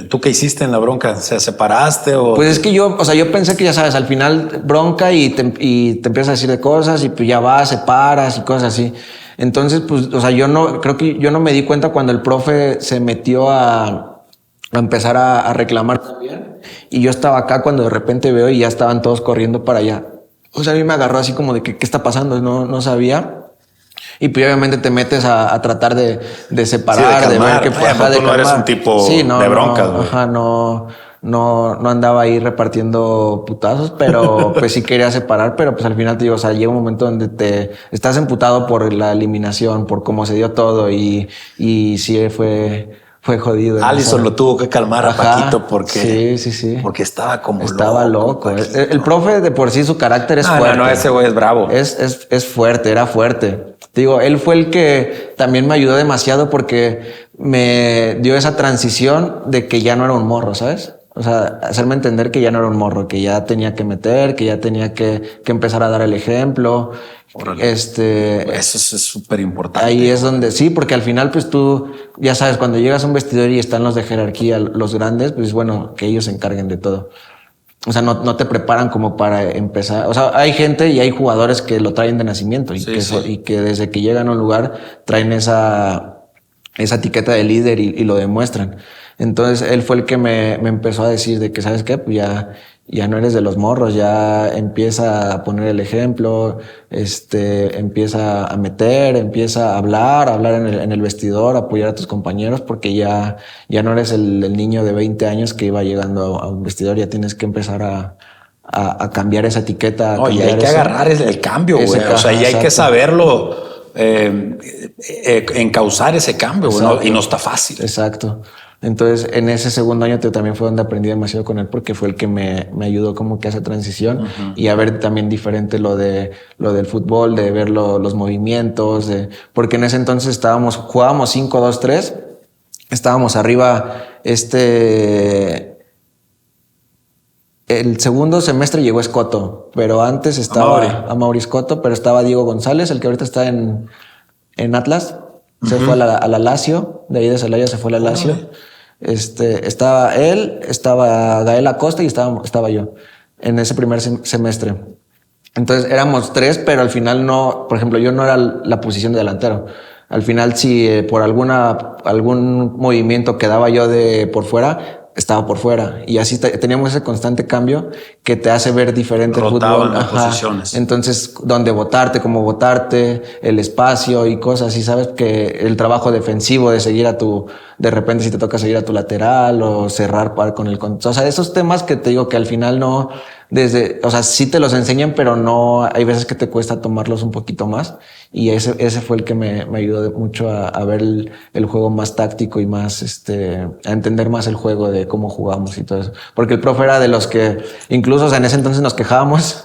¿Tú qué hiciste en la bronca? ¿Se separaste o...? Pues es que yo pensé que ya sabes, al final bronca y te empiezas a decir de cosas y pues ya vas, separas y cosas así. Entonces, pues, o sea, creo que yo no me di cuenta cuando el profe se metió a empezar a reclamar también. Y yo estaba acá cuando de repente veo y ya estaban todos corriendo para allá. O sea, a mí me agarró así como de que, ¿qué está pasando? No sabía. Y pues obviamente te metes a tratar de separar, sí, de ver qué pasa. Tú no eres un tipo de broncas, güey. Ajá, no andaba ahí repartiendo putazos, pero pues sí quería separar, pero pues al final te digo, o sea, llega un momento donde te estás emputado por la eliminación, por cómo se dio todo y sí fue jodido. Allison lo tuvo que calmar a Paquito porque... Sí. Porque estaba como Estaba loco. El profe de por sí su carácter es fuerte. No, ese güey es bravo. Es fuerte, era fuerte. Te digo, él fue el que también me ayudó demasiado porque me dio esa transición de que ya no era un morro, ¿sabes? O sea, hacerme entender que ya no era un morro, que ya tenía que meter, que ya tenía que empezar a dar el ejemplo. Eso es súper importante. Ahí es donde sí, porque al final, pues tú ya sabes, cuando llegas a un vestidor y están los de jerarquía, los grandes, pues bueno, que ellos se encarguen de todo. O sea, no te preparan como para empezar. O sea, hay gente y hay jugadores que lo traen de nacimiento y que desde que llegan a un lugar traen esa etiqueta de líder y lo demuestran. Entonces él fue el que me empezó a decir de que, ¿sabes qué? Pues ya no eres de los morros, ya empieza a poner el ejemplo, empieza a meter, empieza a hablar en el vestidor, apoyar a tus compañeros, porque ya no eres el niño de 20 años que iba llegando a un vestidor, ya tienes que empezar a cambiar esa etiqueta. No, y hay que agarrar el cambio, güey. O sea, y hay que saberlo, encauzar ese cambio, güey, y no está fácil. Exacto. Entonces, en ese segundo año también fue donde aprendí demasiado con él porque fue el que me ayudó como que a esa transición y a ver también diferente lo del fútbol, de ver los movimientos, porque en ese entonces jugábamos 5-2-3, estábamos arriba, el segundo semestre llegó Escoto, pero antes estaba Amaury Escoto, pero estaba Diego González, el que ahorita está en Atlas. Se fue a la Lazio, de ahí de Celaya se fue a la Lazio. Estaba él, estaba Gael Acosta y estaba yo en ese primer semestre. Entonces éramos tres, pero al final no, por ejemplo, yo no era la posición de delantero. Al final, si por algún movimiento quedaba yo por fuera, estaba por fuera. Y así teníamos ese constante cambio que te hace ver diferente el fútbol. Las posiciones. Entonces, dónde votarte, cómo votarte, el espacio y cosas así, sabes que el trabajo defensivo de seguir de repente si te toca seguir a tu lateral o cerrar con el... O sea, esos temas que te digo que al final no... o sea, sí te los enseñan, pero no, hay veces que te cuesta tomarlos un poquito más. Y ese fue el que me ayudó mucho a ver el juego más táctico y más, a entender más el juego de cómo jugamos y todo eso. Porque el profe era de los que, incluso, o sea, en ese entonces nos quejábamos,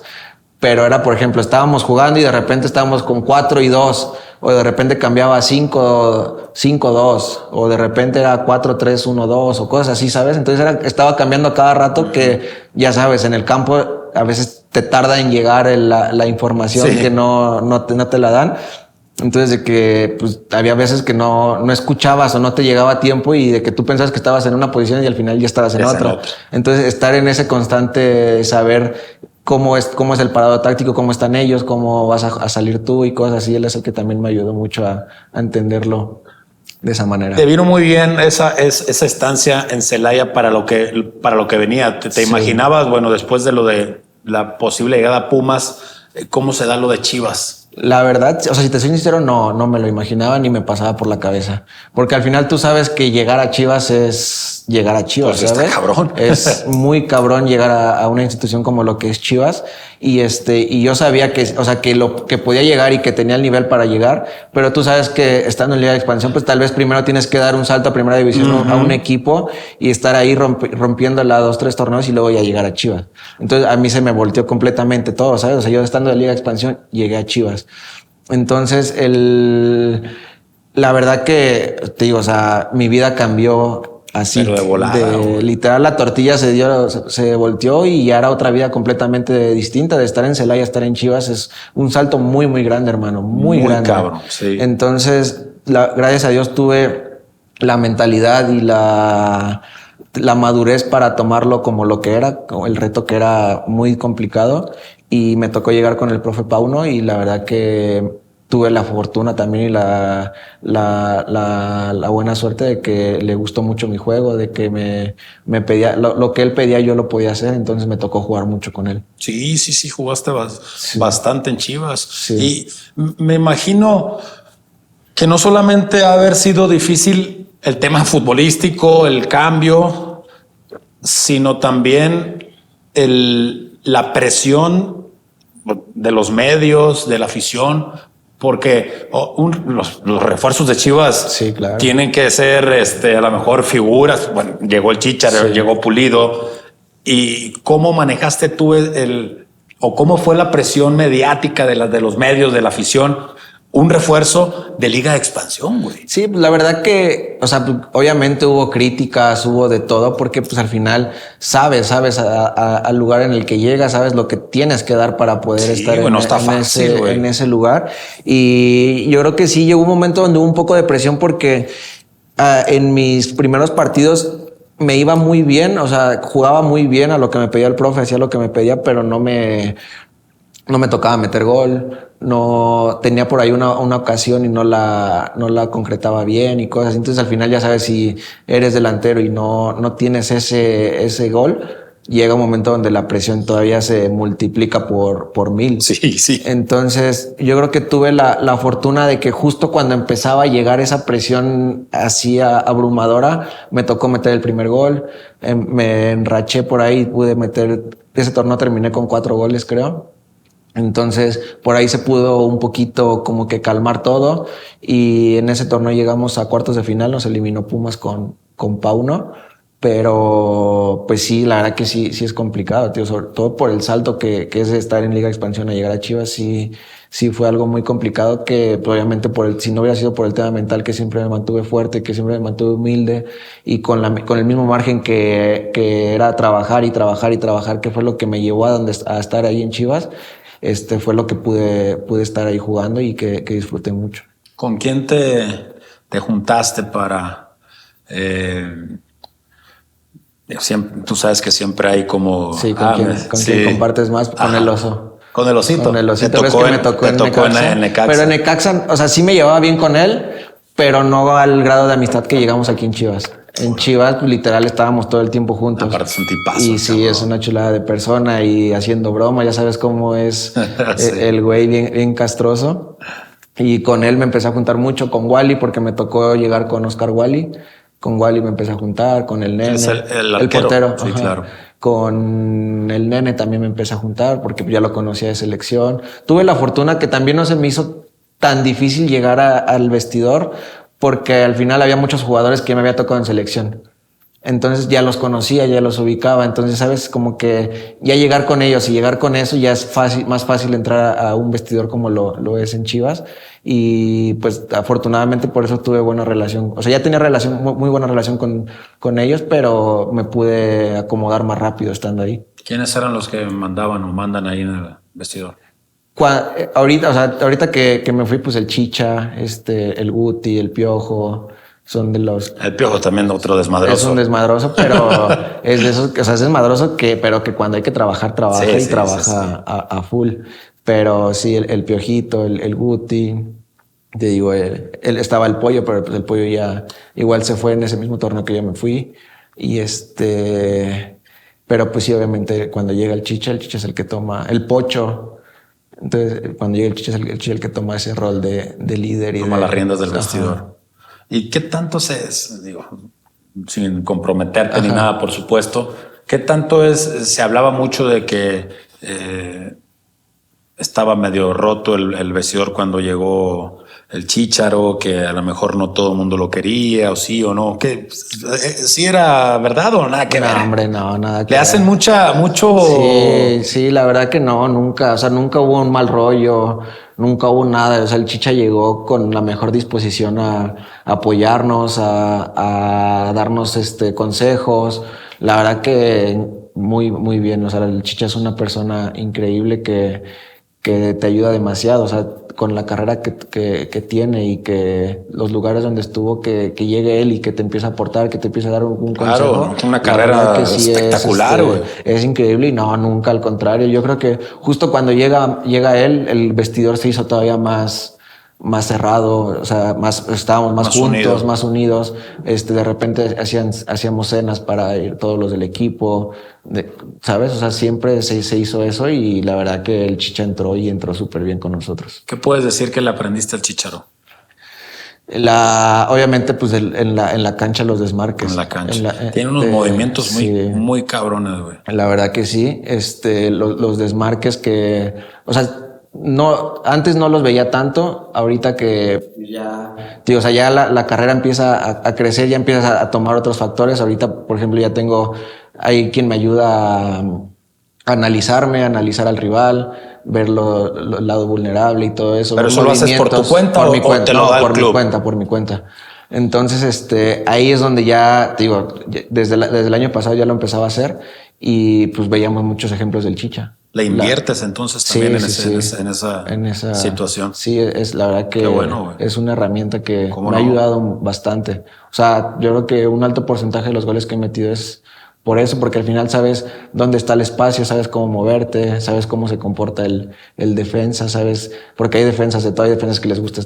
pero era, por ejemplo, estábamos jugando y de repente estábamos con 4-2, o de repente cambiaba 5-2, o de repente era 4-3-1-2, o cosas así, ¿sabes? Entonces estaba cambiando a cada rato que, ya sabes, en el campo a veces te tarda en llegar la información que no te la dan. Entonces de que pues había veces que no escuchabas o no te llegaba a tiempo y de que tú pensabas que estabas en una posición y al final ya estabas en otra. Entonces estar en ese constante saber cómo es el parado táctico, cómo están ellos, cómo vas a salir tú y cosas así, él es el que también me ayudó mucho a entenderlo de esa manera. Te vino muy bien esa estancia en Celaya para lo que venía. ¿Te imaginabas, bueno, después de lo de la posible llegada a Pumas, cómo se da lo de Chivas? La verdad, o sea, si te soy sincero, no me lo imaginaba ni me pasaba por la cabeza. Porque al final tú sabes que llegar a Chivas es llegar a Chivas, pues ¿sabes? Está cabrón. Es muy cabrón llegar a una institución como lo que es Chivas. Y yo sabía que, o sea, que podía llegar y que tenía el nivel para llegar. Pero tú sabes que estando en Liga de Expansión, pues tal vez primero tienes que dar un salto a Primera División a un equipo y estar ahí rompiéndola 2-3 torneos y luego ya llegar a Chivas. Entonces a mí se me volteó completamente todo, ¿sabes? O sea, yo estando en Liga de Expansión llegué a Chivas. Entonces, la verdad que, te digo, o sea, mi vida cambió así. Pero de volada. Literal, la tortilla se volteó y ya era otra vida completamente distinta. De estar en Celaya a estar en Chivas es un salto muy, muy grande, hermano. Muy grande. Cabrón, sí. Entonces, gracias a Dios tuve la mentalidad y la la madurez para tomarlo como lo que era, como el reto que era muy complicado. Y me tocó llegar con el profe Pauno y la verdad que tuve la fortuna también y la buena suerte de que le gustó mucho mi juego, de que me pedía, lo que él pedía yo lo podía hacer, entonces me tocó jugar mucho con él. Sí, jugaste bastante en Chivas. Sí. Y me imagino que no solamente ha haber sido difícil el tema futbolístico, el cambio, sino también la presión de los medios, de la afición, porque los refuerzos de Chivas Sí, claro. tienen que ser a lo mejor figuras. Bueno, llegó el Chícharo, llegó Pulido. ¿Y cómo manejaste tú o cómo fue la presión mediática de los medios, de la afición? Un refuerzo de Liga de Expansión, güey. Sí, la verdad que, o sea, obviamente hubo críticas, hubo de todo, porque pues al final sabes al lugar en el que llegas, sabes lo que tienes que dar para poder estar en ese lugar. Y yo creo que sí, llegó un momento donde hubo un poco de presión porque en mis primeros partidos me iba muy bien, o sea, jugaba muy bien a lo que me pedía el profe, hacía lo que me pedía, pero no me tocaba meter gol, no tenía por ahí una ocasión y no la concretaba bien y cosas. Entonces al final ya sabes, si eres delantero y no tienes ese gol, llega un momento donde la presión todavía se multiplica por 1000. Sí. Entonces yo creo que tuve la fortuna de que justo cuando empezaba a llegar esa presión así abrumadora, me tocó meter el primer gol, me enraché por ahí, pude meter, ese torneo terminé con 4 goles creo. Entonces, por ahí se pudo un poquito como que calmar todo y en ese torneo llegamos a cuartos de final, nos eliminó Pumas con Pauno, pero pues sí, la verdad que sí es complicado, tío, sobre todo por el salto que es de estar en Liga de Expansión a llegar a Chivas, sí fue algo muy complicado que pues, obviamente si no hubiera sido por el tema mental que siempre me mantuve fuerte, que siempre me mantuve humilde y con el mismo margen que era trabajar, que fue lo que me llevó a estar ahí en Chivas. Fue lo que pude estar ahí jugando y que disfruté mucho. ¿Con quién te juntaste para... siempre, tú sabes que siempre hay como... Sí, ¿con quién compartes más? Con el Oso. Con el Osito. Con el Osito. ¿Ves que me tocó en Necaxa? Pero en Necaxa, o sea, sí me llevaba bien con él, pero no al grado de amistad que llegamos aquí en Chivas. En Chivas, literal, estábamos todo el tiempo juntos. Aparte es un tipazo. Y sí, cabrón. Es una chulada de persona y haciendo broma. Ya sabes cómo es sí. El güey bien castroso. Y con él me empecé a juntar mucho, con Wally, porque me tocó llegar con Oscar Wally. Con Wally me empecé a juntar, con el Nene. Es el portero. Sí, claro. Con el Nene también me empecé a juntar, porque ya lo conocía de selección. Tuve la fortuna que también no se me hizo tan difícil llegar al vestidor, porque al final había muchos jugadores que me había tocado en selección. Entonces ya los conocía, ya los ubicaba. Entonces, sabes, como que ya llegar con ellos y llegar con eso ya es más fácil entrar a un vestidor como lo es en Chivas. Y pues afortunadamente por eso tuve buena relación. O sea, ya tenía muy buena relación con ellos, pero me pude acomodar más rápido estando ahí. ¿Quiénes eran los que mandaban o mandan ahí en el vestidor? Ahorita que me fui, pues el Chicha, el Guti, el Piojo, son de los... El Piojo también otro desmadroso. Es un desmadroso, pero es de esos, o sea, es desmadroso pero que cuando hay que trabajar, trabaja a full. Pero sí, el Piojito, el Guti, te digo, él estaba el Pollo, pero pues el Pollo ya igual se fue en ese mismo torneo que yo me fui. Y pero pues sí, obviamente cuando llega el Chicha es el que toma, el Pocho. Entonces, cuando llega el Chicha es el que toma ese rol de líder. Toma las riendas del vestidor. ¿Y qué tanto digo, sin comprometerte ni nada, por supuesto, qué tanto se hablaba mucho de que estaba medio roto el vestidor cuando llegó el Chícharo, que a lo mejor no todo el mundo lo quería, o sí o no? ¿Qué, ¿sí era verdad o nada que ver? No, hombre, no, nada que ver. Le hacen mucho... Sí, la verdad que no, nunca, o sea, nunca hubo un mal rollo, nunca hubo nada. O sea, el Chicha llegó con la mejor disposición a apoyarnos, a darnos consejos. La verdad que muy, muy bien. O sea, el Chicha es una persona increíble que que te ayuda demasiado. O sea, con la carrera que tiene y que los lugares donde estuvo, que llegue él y que te empieza a aportar, que te empieza a dar un consejo. Claro, una carrera que sí espectacular, güey. es increíble y no, nunca, al contrario. Yo creo que justo cuando llega él, el vestidor se hizo todavía más cerrado, o sea, estábamos más juntos, más unidos. De repente hacíamos cenas para ir todos los del equipo, ¿sabes? O sea, siempre se hizo eso y la verdad que el Chicha entró súper bien con nosotros. ¿Qué puedes decir que le aprendiste al Chicharo? Obviamente, pues en la cancha los desmarques. En la cancha. Tiene unos movimientos muy cabrones, güey. La verdad que sí. Los desmarques que, o sea, no, antes no los veía tanto, ahorita que ya, tío, o sea, ya la carrera empieza a crecer, ya empiezas a tomar otros factores. Ahorita, por ejemplo, ya hay quien me ayuda a analizar al rival, ver el lado vulnerable y todo eso. ¿Pero eso lo haces por tu cuenta por o mi cuenta? te lo da el club? Por mi cuenta. Entonces, ahí es donde ya, digo, desde el año pasado ya lo empezaba a hacer y pues veíamos muchos ejemplos del Chicha. ¿Le inviertes entonces también en esa situación? Sí, es la verdad que bueno, es una herramienta que me ha ayudado bastante. O sea, yo creo que un alto porcentaje de los goles que he metido es por eso, porque al final sabes dónde está el espacio, sabes cómo moverte, sabes cómo se comporta el defensa, sabes, porque hay defensas que les gusta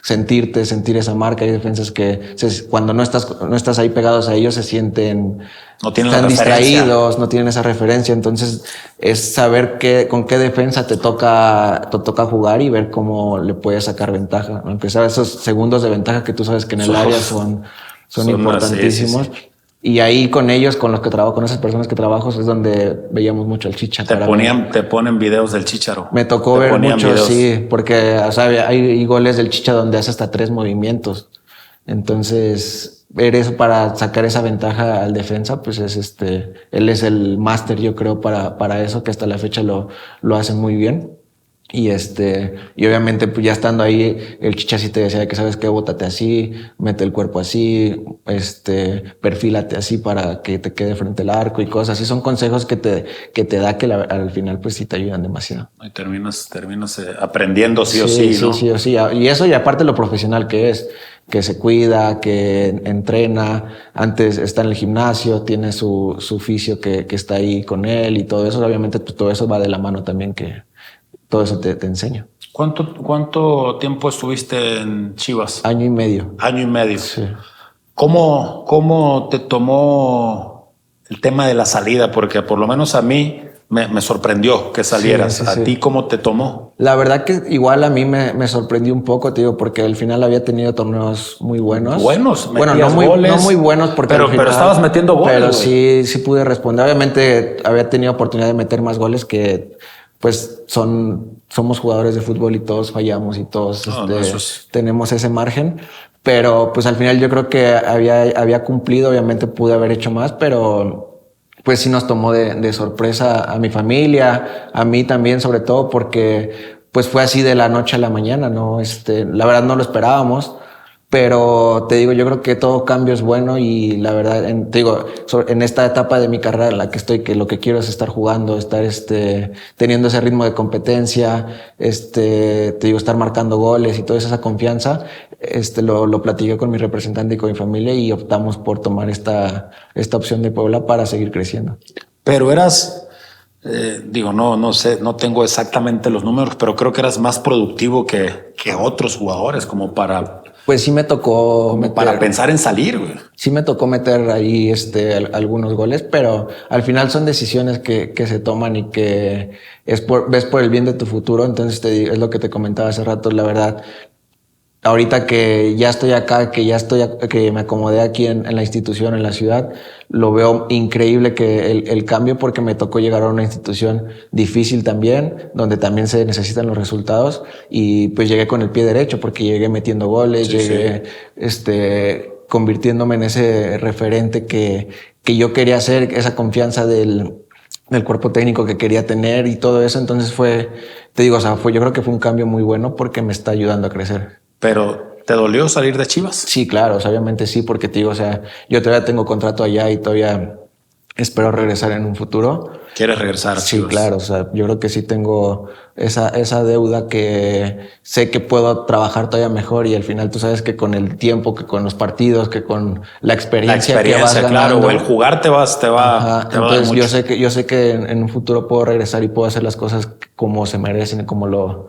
sentir esa marca. Hay defensas que cuando no estás ahí pegados a ellos se sienten, están distraídos, no tienen esa referencia. Entonces es saber con qué defensa te toca jugar y ver cómo le puedes sacar ventaja. Aunque sea esos segundos de ventaja que tú sabes que en el área son importantísimos. Sí. Y ahí con ellos, con esas personas que trabajo, es donde veíamos mucho al Chicha. Te ponen videos del Chicharo. Me tocó ver mucho, sí, porque o sea, hay goles del Chicha donde hace hasta 3 movimientos. Entonces, ver eso para sacar esa ventaja al defensa, pues él es el máster, yo creo, para eso, que hasta la fecha lo hace muy bien. Y obviamente, pues ya estando ahí, el Chicha sí te decía que sabes qué, bótate así, mete el cuerpo así, perfílate así para que te quede frente al arco y cosas así. Son consejos que te da que al final pues sí te ayudan demasiado. Y terminas aprendiendo sí o sí, ¿no? Sí o sí. Y eso, y aparte lo profesional que es, que se cuida, que entrena, antes está en el gimnasio, tiene su fisio que está ahí con él y todo eso. Obviamente pues todo eso va de la mano también, que todo eso te enseña. ¿Cuánto tiempo estuviste en Chivas? Año y medio. Año y medio. Sí. ¿Cómo te tomó el tema de la salida? Porque por lo menos a mí me sorprendió que salieras. Sí. ¿A ti cómo te tomó? La verdad que igual a mí me sorprendió un poco, tío, porque al final había tenido torneos muy buenos. Bueno, no muy buenos porque pero estabas metiendo goles. Pero sí pude responder. Obviamente había tenido oportunidad de meter más goles, que pues somos jugadores de fútbol y todos fallamos y todos tenemos ese margen. Pero pues al final yo creo que había cumplido. Obviamente pude haber hecho más, pero pues sí nos tomó de sorpresa a mi familia, a mí también, sobre todo porque pues fue así de la noche a la mañana, ¿no? La verdad no lo esperábamos. Pero te digo, yo creo que todo cambio es bueno y la verdad, en esta etapa de mi carrera en la que estoy, que lo que quiero es estar jugando, estar teniendo ese ritmo de competencia, estar marcando goles y toda esa confianza, lo platiqué con mi representante y con mi familia y optamos por tomar esta opción de Puebla para seguir creciendo. Pero eras, no sé, no tengo exactamente los números, pero creo que eras más productivo que otros jugadores, como para... Pues sí me tocó para pensar en salir, güey. Sí me tocó meter ahí algunos goles, pero al final son decisiones que se toman y que ves por el bien de tu futuro. Entonces es lo que te comentaba hace rato, la verdad. Ahorita que ya estoy acá, que me acomodé aquí en la institución, en la ciudad, lo veo increíble que el cambio, porque me tocó llegar a una institución difícil también, donde también se necesitan los resultados, y pues llegué con el pie derecho porque llegué metiendo goles, llegué convirtiéndome en ese referente que yo quería ser, esa confianza del cuerpo técnico que quería tener y todo eso. Entonces yo creo que fue un cambio muy bueno porque me está ayudando a crecer. Pero, ¿te dolió salir de Chivas? Sí, claro, obviamente sí, porque yo todavía tengo contrato allá y todavía espero regresar en un futuro. ¿Quieres regresar a Chivas? Sí, claro, yo creo que sí tengo esa deuda que sé que puedo trabajar todavía mejor, y al final tú sabes que con el tiempo, que con los partidos, que con la experiencia que vas ganando, claro, o el jugar te va a dar entonces mucho. yo sé que en un futuro puedo regresar y puedo hacer las cosas como se merecen, como lo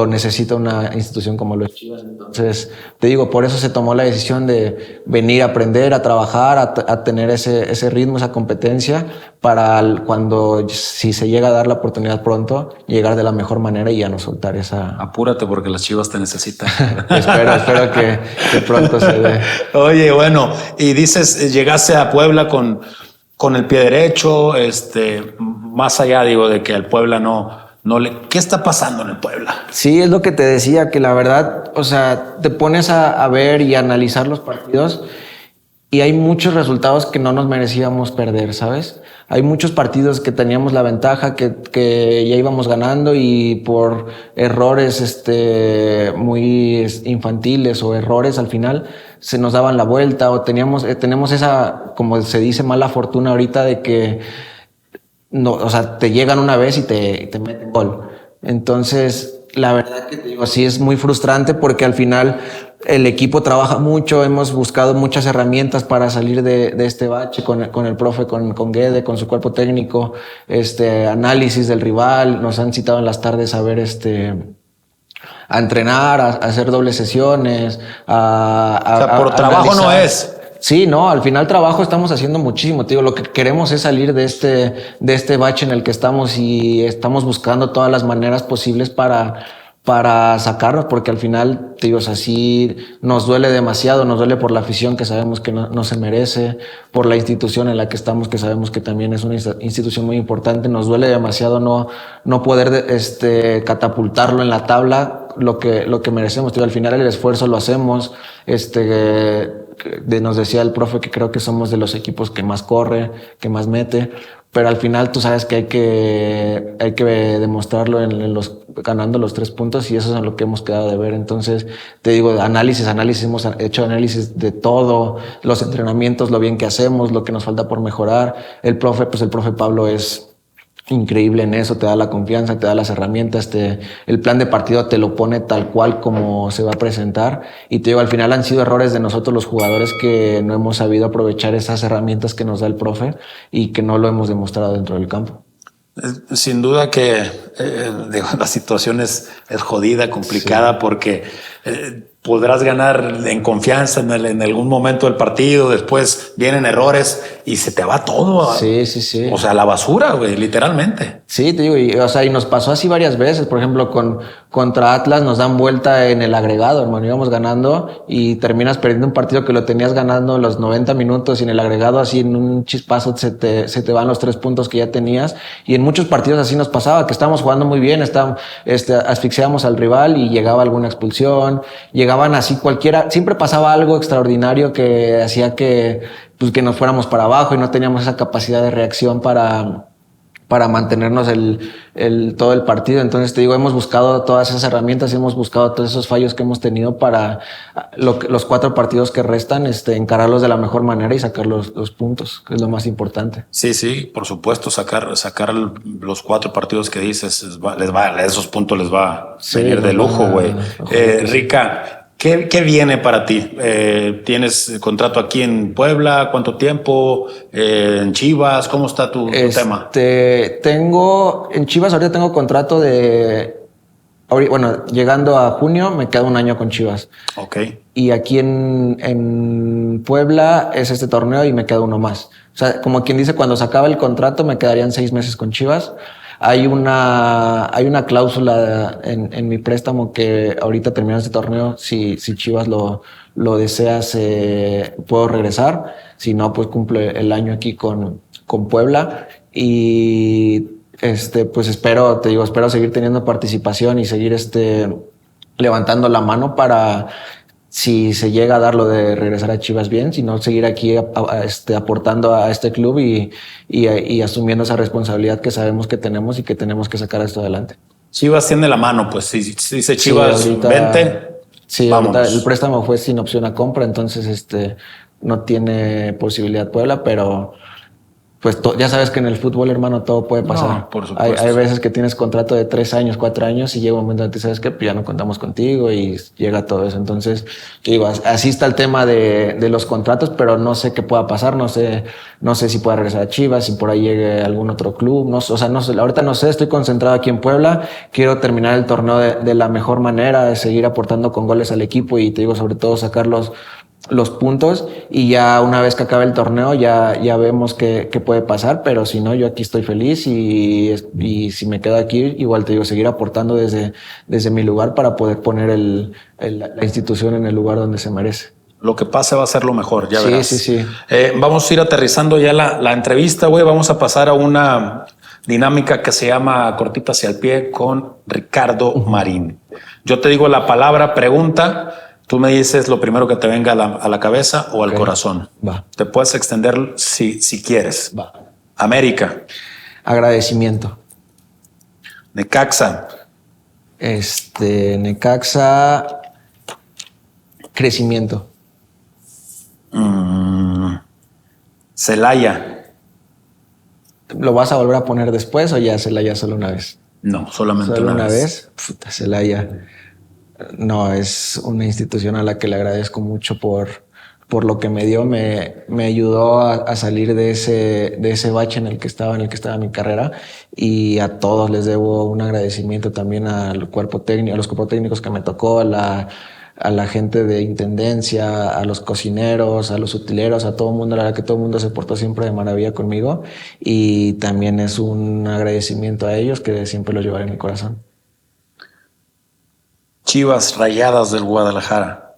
necesita una institución como los Chivas. Entonces, te digo, por eso se tomó la decisión de venir a aprender, a trabajar, a tener ese ritmo, esa competencia, para cuando, si se llega a dar la oportunidad pronto, llegar de la mejor manera y ya no soltar esa... Apúrate porque las Chivas te necesitan. espero que pronto se dé. Oye, bueno, y dices, llegaste a Puebla con el pie derecho, más allá, digo, de que al Puebla no le... ¿Qué está pasando en el Puebla? Sí, es lo que te decía, que la verdad, o sea, te pones a ver y a analizar los partidos y hay muchos resultados que no nos merecíamos perder, ¿sabes? Hay muchos partidos que teníamos la ventaja, que ya íbamos ganando, y por errores muy infantiles o errores al final se nos daban la vuelta, o tenemos esa, como se dice, mala fortuna ahorita de que no, o sea, te llegan una vez y te meten gol. Entonces, la verdad que te digo, sí es muy frustrante, porque al final el equipo trabaja mucho, hemos buscado muchas herramientas para salir de este bache con el profe, con Guede, con su cuerpo técnico, análisis del rival, nos han citado en las tardes a ver a entrenar, a hacer dobles sesiones, O sea, por trabajo analizar. no es. Sí, no, al final trabajo estamos haciendo muchísimo, tío. Lo que queremos es salir de este bache en el que estamos, y estamos buscando todas las maneras posibles para sacarnos, porque al final, tío, así nos duele demasiado, nos duele por la afición que sabemos que no se merece, por la institución en la que estamos, que sabemos que también es una institución muy importante. Nos duele demasiado no poder catapultarlo en la tabla, lo que merecemos, tío. Al final el esfuerzo lo hacemos, nos decía el profe que creo que somos de los equipos que más corre, que más mete, pero al final tú sabes que hay que demostrarlo ganando los 3 puntos, y eso es en lo que hemos quedado de ver. Entonces, te digo, análisis, hemos hecho análisis de todo, los entrenamientos, lo bien que hacemos, lo que nos falta por mejorar. El profe Pablo es increíble en eso, te da la confianza, te da las herramientas, el plan de partido te lo pone tal cual como se va a presentar, y te digo, al final han sido errores de nosotros los jugadores, que no hemos sabido aprovechar esas herramientas que nos da el profe y que no lo hemos demostrado dentro del campo. Sin duda que la situación es jodida, complicada, sí, porque podrás ganar en confianza en algún momento del partido, después vienen errores y se te va todo. Sí. O sea, la basura, güey, literalmente. Sí, te digo, y nos pasó así varias veces. Por ejemplo, contra Atlas nos dan vuelta en el agregado, hermano. Íbamos ganando y terminas perdiendo un partido que lo tenías ganando en los 90 minutos, y en el agregado, así en un chispazo se te van los 3 puntos que ya tenías. Y en muchos partidos así nos pasaba, que estábamos jugando muy bien, asfixiábamos al rival y llegaba alguna expulsión, llegaban así cualquiera, siempre pasaba algo extraordinario que hacía que nos fuéramos para abajo, y no teníamos esa capacidad de reacción para mantenernos todo el partido. Entonces te digo, hemos buscado todas esas herramientas, hemos buscado todos esos fallos que hemos tenido para los 4 partidos que restan, encararlos de la mejor manera y sacar los puntos, que es lo más importante. Sí, por supuesto, sacar los 4 partidos que dices, esos puntos les va a venir de lujo, güey. Rica, ¿Qué viene para ti? ¿Tienes contrato aquí en Puebla? ¿Cuánto tiempo? ¿En Chivas? ¿Cómo está tu tema? En Chivas ahorita tengo contrato llegando a junio me queda 1 año con Chivas. Ok. Y aquí en Puebla es este torneo y me queda 1 más. O sea, como quien dice, cuando se acaba el contrato me quedarían 6 meses con Chivas. Hay una cláusula en mi préstamo que ahorita terminando este torneo, si Chivas lo desea, puedo regresar. Si no, pues cumplo el año aquí con Puebla. Y pues espero seguir teniendo participación y seguir levantando la mano para, si se llega a dar lo de regresar a Chivas, bien, sino seguir aquí aportando a este club y asumiendo esa responsabilidad que sabemos que tenemos y que tenemos que sacar esto adelante. Chivas tiene la mano, pues si dice Chivas, sí, vente. Sí, ahorita el préstamo fue sin opción a compra, entonces no tiene posibilidad Puebla, pero pues ya sabes que en el fútbol, hermano, todo puede pasar. No, por supuesto. Hay veces que tienes contrato de 3 años, 4 años y llega un momento en que sabes que ya no contamos contigo y llega todo eso. Entonces, digo, así está el tema de los contratos, pero no sé qué pueda pasar. No sé si pueda regresar a Chivas, si por ahí llegue algún otro club. No sé, ahorita no sé, estoy concentrado aquí en Puebla. Quiero terminar el torneo de la mejor manera, de seguir aportando con goles al equipo y te digo, sobre todo, sacar los puntos y ya una vez que acabe el torneo ya vemos qué puede pasar, pero si no, yo aquí estoy feliz y si me quedo aquí, igual te digo, seguir aportando desde mi lugar para poder poner la institución en el lugar donde se merece. Lo que pase va a ser lo mejor, ya verás. Sí. Vamos a ir aterrizando ya la entrevista, güey. Vamos a pasar a una dinámica que se llama Cortita hacia el pie con Ricardo Marín. Yo te digo la palabra pregunta. Tú me dices lo primero que te venga a la cabeza o al corazón. Va. Te puedes extender si quieres. Va. América. Agradecimiento. Necaxa. Necaxa. Crecimiento. Celaya. ¿Lo vas a volver a poner después o ya Celaya solo una vez? No, solamente ¿Solo una vez. Puta, Celaya. No, es una institución a la que le agradezco mucho por lo que me dio. Me ayudó a salir de ese bache en el que estaba mi carrera, y a todos les debo un agradecimiento, también al cuerpo técnico, a los cuerpos técnicos que me tocó, a la gente de intendencia, a los cocineros, a los utileros, a todo el mundo. La verdad que todo el mundo se portó siempre de maravilla conmigo, y también es un agradecimiento a ellos que siempre los llevaré en el corazón. Chivas Rayadas del Guadalajara.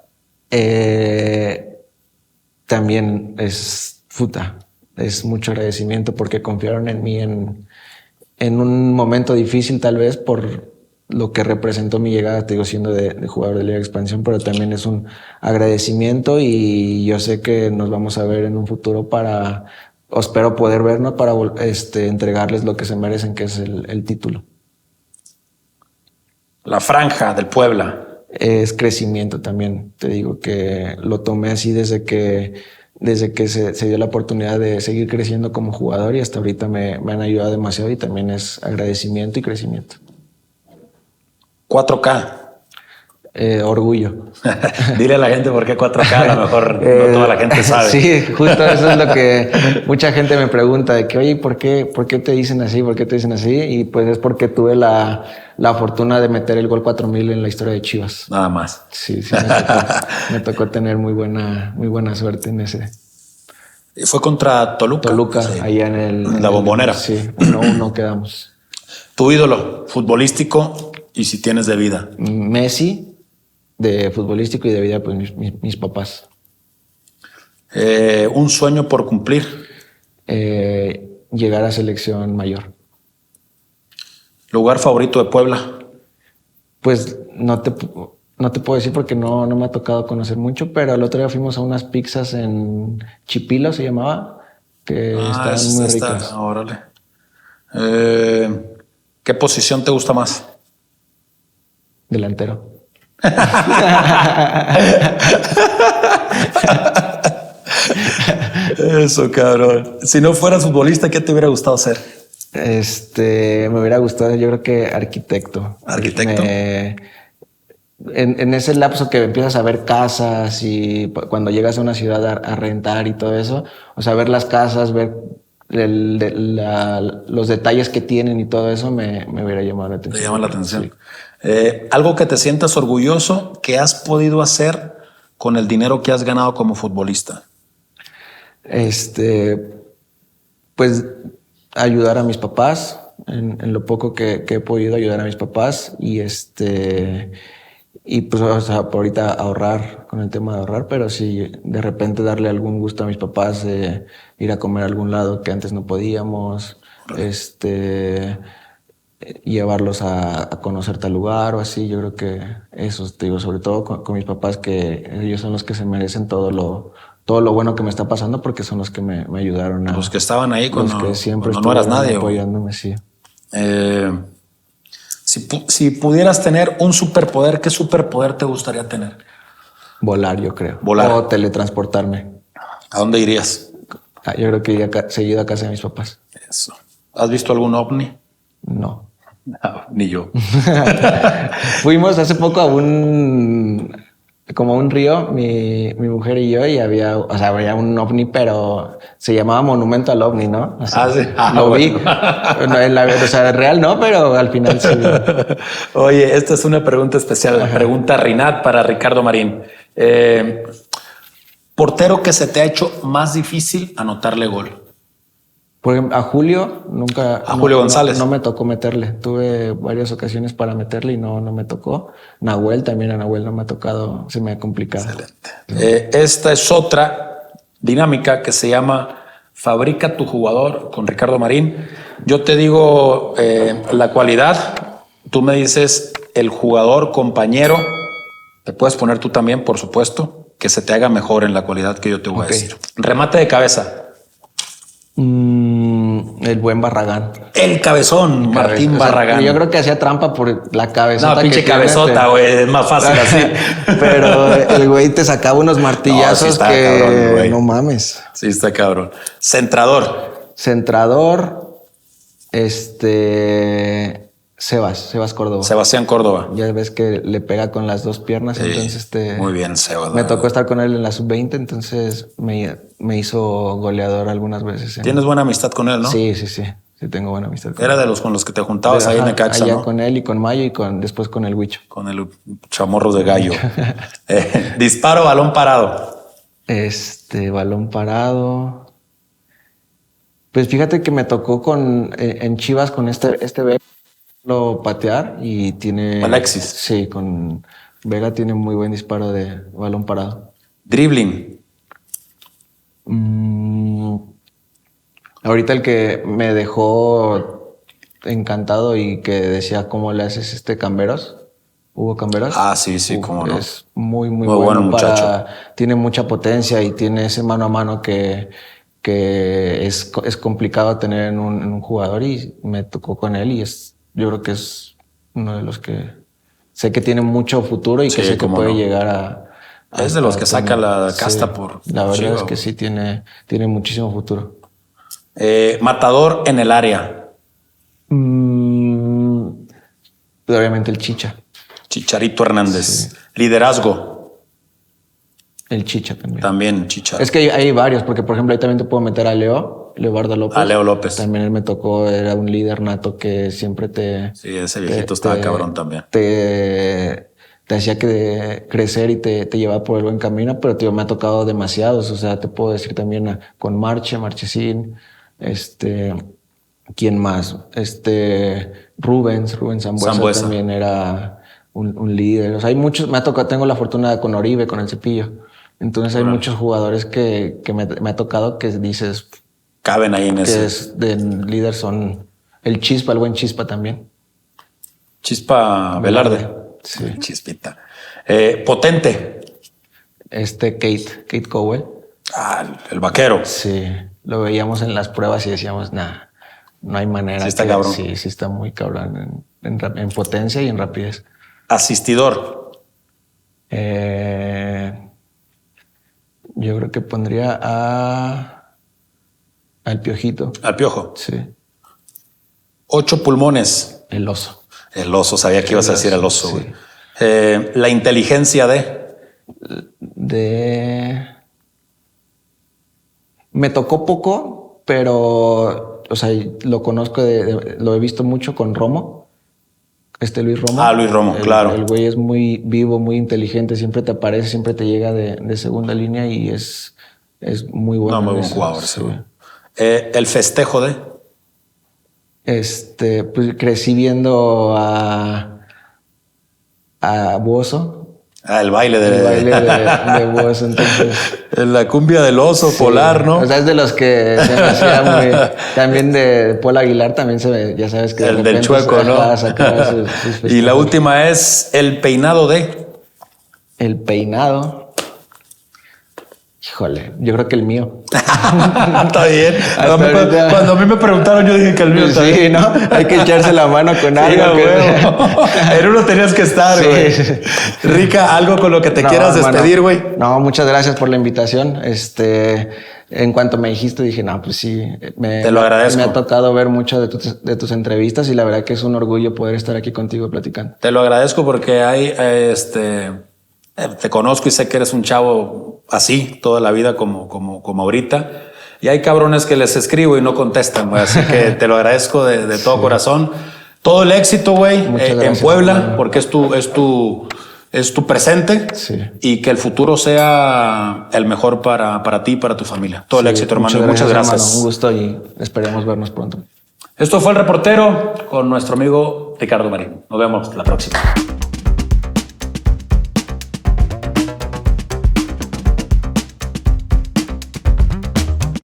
También es mucho agradecimiento porque confiaron en mí en un momento difícil, tal vez por lo que representó mi llegada, te digo, siendo de jugador de Liga de Expansión, pero también es un agradecimiento, y yo sé que nos vamos a ver en un futuro espero poder vernos para entregarles lo que se merecen, que es el título. La Franja del Puebla. Es crecimiento también. Te digo que lo tomé así desde que se dio la oportunidad de seguir creciendo como jugador, y hasta ahorita me han ayudado demasiado, y también es agradecimiento y crecimiento. 4K. Orgullo. Dile a la gente por qué 4K, a lo mejor no toda la gente sabe. Sí, justo eso es lo que mucha gente me pregunta, de que, oye, ¿por qué te dicen así? ¿Por qué te dicen así? Y pues es porque tuve la fortuna de meter el gol 4000 en la historia de Chivas. Nada más. Sí, me tocó tener muy buena suerte en ese. Fue contra Toluca. Sí. Allá en la Bombonera. Sí, 1-1 quedamos. Tu ídolo futbolístico y si tienes de vida. Messi, de futbolístico, y de vida, pues mis papás. Un sueño por cumplir. Llegar a selección mayor. Lugar favorito de Puebla. Pues no te puedo decir porque no me ha tocado conocer mucho, pero el otro día fuimos a unas pizzas en Chipilo, se llamaba, que estaban muy ricas. Órale. ¿Qué posición te gusta más? Delantero. Eso, cabrón. Si no fueras futbolista, ¿qué te hubiera gustado ser? Me hubiera gustado, yo creo que arquitecto. ¿Arquitecto? En ese lapso que empiezas a ver casas, y cuando llegas a una ciudad a rentar y todo eso, o sea, ver las casas, ver los detalles que tienen y todo eso, me hubiera llamado la atención. Te llama la atención. Sí. Algo que te sientas orgulloso que has podido hacer con el dinero que has ganado como futbolista. Pues ayudar a mis papás en lo poco que he podido ayudar a mis papás, y pues, o sea, por ahorita ahorrar, con el tema de ahorrar, pero sí de repente darle algún gusto a mis papás, de ir a comer a algún lado que antes no podíamos, llevarlos a conocer tal lugar o así. Yo creo que eso, te digo, sobre todo con mis papás, que ellos son los que se merecen todo lo bueno que me está pasando, porque son los que me ayudaron Los que estaban ahí cuando no eras nadie. Apoyándome, sí. Si pudieras tener un superpoder, ¿qué superpoder te gustaría tener? Volar, yo creo. Volar. O teletransportarme. ¿A dónde irías? Yo creo que iría seguido a casa de mis papás. Eso. ¿Has visto algún ovni? No. No, ni yo. Fuimos hace poco a un río, mi mujer y yo, y había un ovni, pero se llamaba Monumento al OVNI, ¿no? Sí. Lo vi. O sea, real no, pero al final sí. Oye, esta es una pregunta especial. Ajá. Pregunta Rinat para Ricardo Marín. ¿Portero que se te ha hecho más difícil anotarle gol? Por ejemplo, a Julio nunca... A Julio González. No me tocó meterle. Tuve varias ocasiones para meterle y no me tocó. Nahuel también, a Nahuel no me ha tocado. Se me ha complicado. Excelente. Esta es otra dinámica que se llama Fabrica tu jugador con Ricardo Marín. Yo te digo la cualidad. Tú me dices el jugador, compañero. Te puedes poner tú también, por supuesto, que se te haga mejor en la cualidad que yo te voy a decir. Remate de cabeza. El buen Barragán. El cabezón, Martín Barragán. Yo creo que hacía trampa por la cabezota. No, pinche cabezota, güey. Es más fácil así. Pero el güey te sacaba unos martillazos sí que cabrón, no mames. Sí, está cabrón. Centrador. Sebas Córdoba. Sebastián Córdoba. Ya ves que le pega con las dos piernas, sí, entonces muy bien, Sebas. Me tocó estar con él en la sub-20, entonces me hizo goleador algunas veces. ¿Tienes buena amistad con él, no? Sí, tengo buena amistad con él. Era de los con los que te juntabas ahí en Necaxa, allá, ¿no? Con él y con Mayo y después con el Huicho. Con el chamorro de gallo. Disparo, balón parado. Balón parado. Pues fíjate que me tocó en Chivas con este lo patear y tiene... Alexis. Sí, con Vega tiene muy buen disparo de balón parado. Dribbling. Ahorita el que me dejó encantado y que decía cómo le haces Camberos, Hugo Camberos. Ah, sí, cómo no. Es muy bueno muchacho. Tiene mucha potencia y tiene ese mano a mano que es complicado tener en un jugador y me tocó con él y yo creo que es uno de los que sé que tiene mucho futuro y que sé que puede llegar a es de los que saca la casta por... La verdad es que sí tiene muchísimo futuro. Matador en el área. Obviamente el Chicha. Chicharito Hernández. Sí. Liderazgo. El Chicha también. También Chicha. Es que hay varios, porque por ejemplo ahí también te puedo meter a Leobardo López. A Leo López. También él me tocó, era un líder nato que siempre Sí, ese viejito estaba cabrón también. Te hacía crecer y te llevaba por el buen camino, pero tío, me ha tocado demasiados. O sea, te puedo decir también con Marchesín, ¿quién más? Rubens Sambuesa también era un líder. O sea, hay muchos, tengo la fortuna con Oribe, con el Cepillo. Entonces hay muchos jugadores que me ha tocado que dices... Caben ahí en ese. Que es de líder son el Chispa, el buen Chispa también. Chispa Velarde. Sí. Chispita. Potente. Kate Cowell. Ah, el vaquero. Sí, lo veíamos en las pruebas y decíamos, no hay manera. Sí está cabrón. Sí está muy cabrón en potencia y en rapidez. Asistidor. Yo creo que pondría al Piojito. Al Piojo. Sí. 8 pulmones. El Oso. El Oso, sabía que ibas a decir el Oso, güey. Sí. La inteligencia Me tocó poco, pero, o sea, lo conozco, lo he visto mucho con Romo. Luis Romo. Ah, Luis Romo, claro. El güey es muy vivo, muy inteligente, siempre te aparece, siempre te llega de segunda línea y es muy bueno. No, muy buen jugador ese güey. El festejo pues crecí viendo a Buoso. Ah, el baile de Buoso, entonces. La cumbia del oso polar, ¿no? O sea, es de los que se me hacía muy... También de Paul Aguilar también se ve, ya sabes que... El del chueco, ¿no? Y la última es el peinado El peinado... Híjole, yo creo que el mío. Está bien. Cuando a mí me preguntaron, yo dije que el mío está bien. ¿No? Hay que echarse la mano con algo. En uno tenías que estar, güey. Sí. Rica, algo con lo que te quieras despedir, güey. No, muchas gracias por la invitación. en cuanto me dijiste, dije, no, pues sí, Te lo agradezco. Me ha tocado ver mucho de tus entrevistas y la verdad que es un orgullo poder estar aquí contigo platicando. Te lo agradezco porque te conozco y sé que eres un chavo así toda la vida como ahorita. Y hay cabrones que les escribo y no contestan, güey. Así que te lo agradezco de todo corazón. Todo el éxito, güey, en Puebla, hermano, porque es tu presente, sí, y que el futuro sea el mejor para ti y para tu familia. Todo el éxito, hermano. Muchas gracias. Hermano, un gusto y esperemos vernos pronto. Esto fue El Reportero con nuestro amigo Ricardo Marín. Nos vemos la próxima.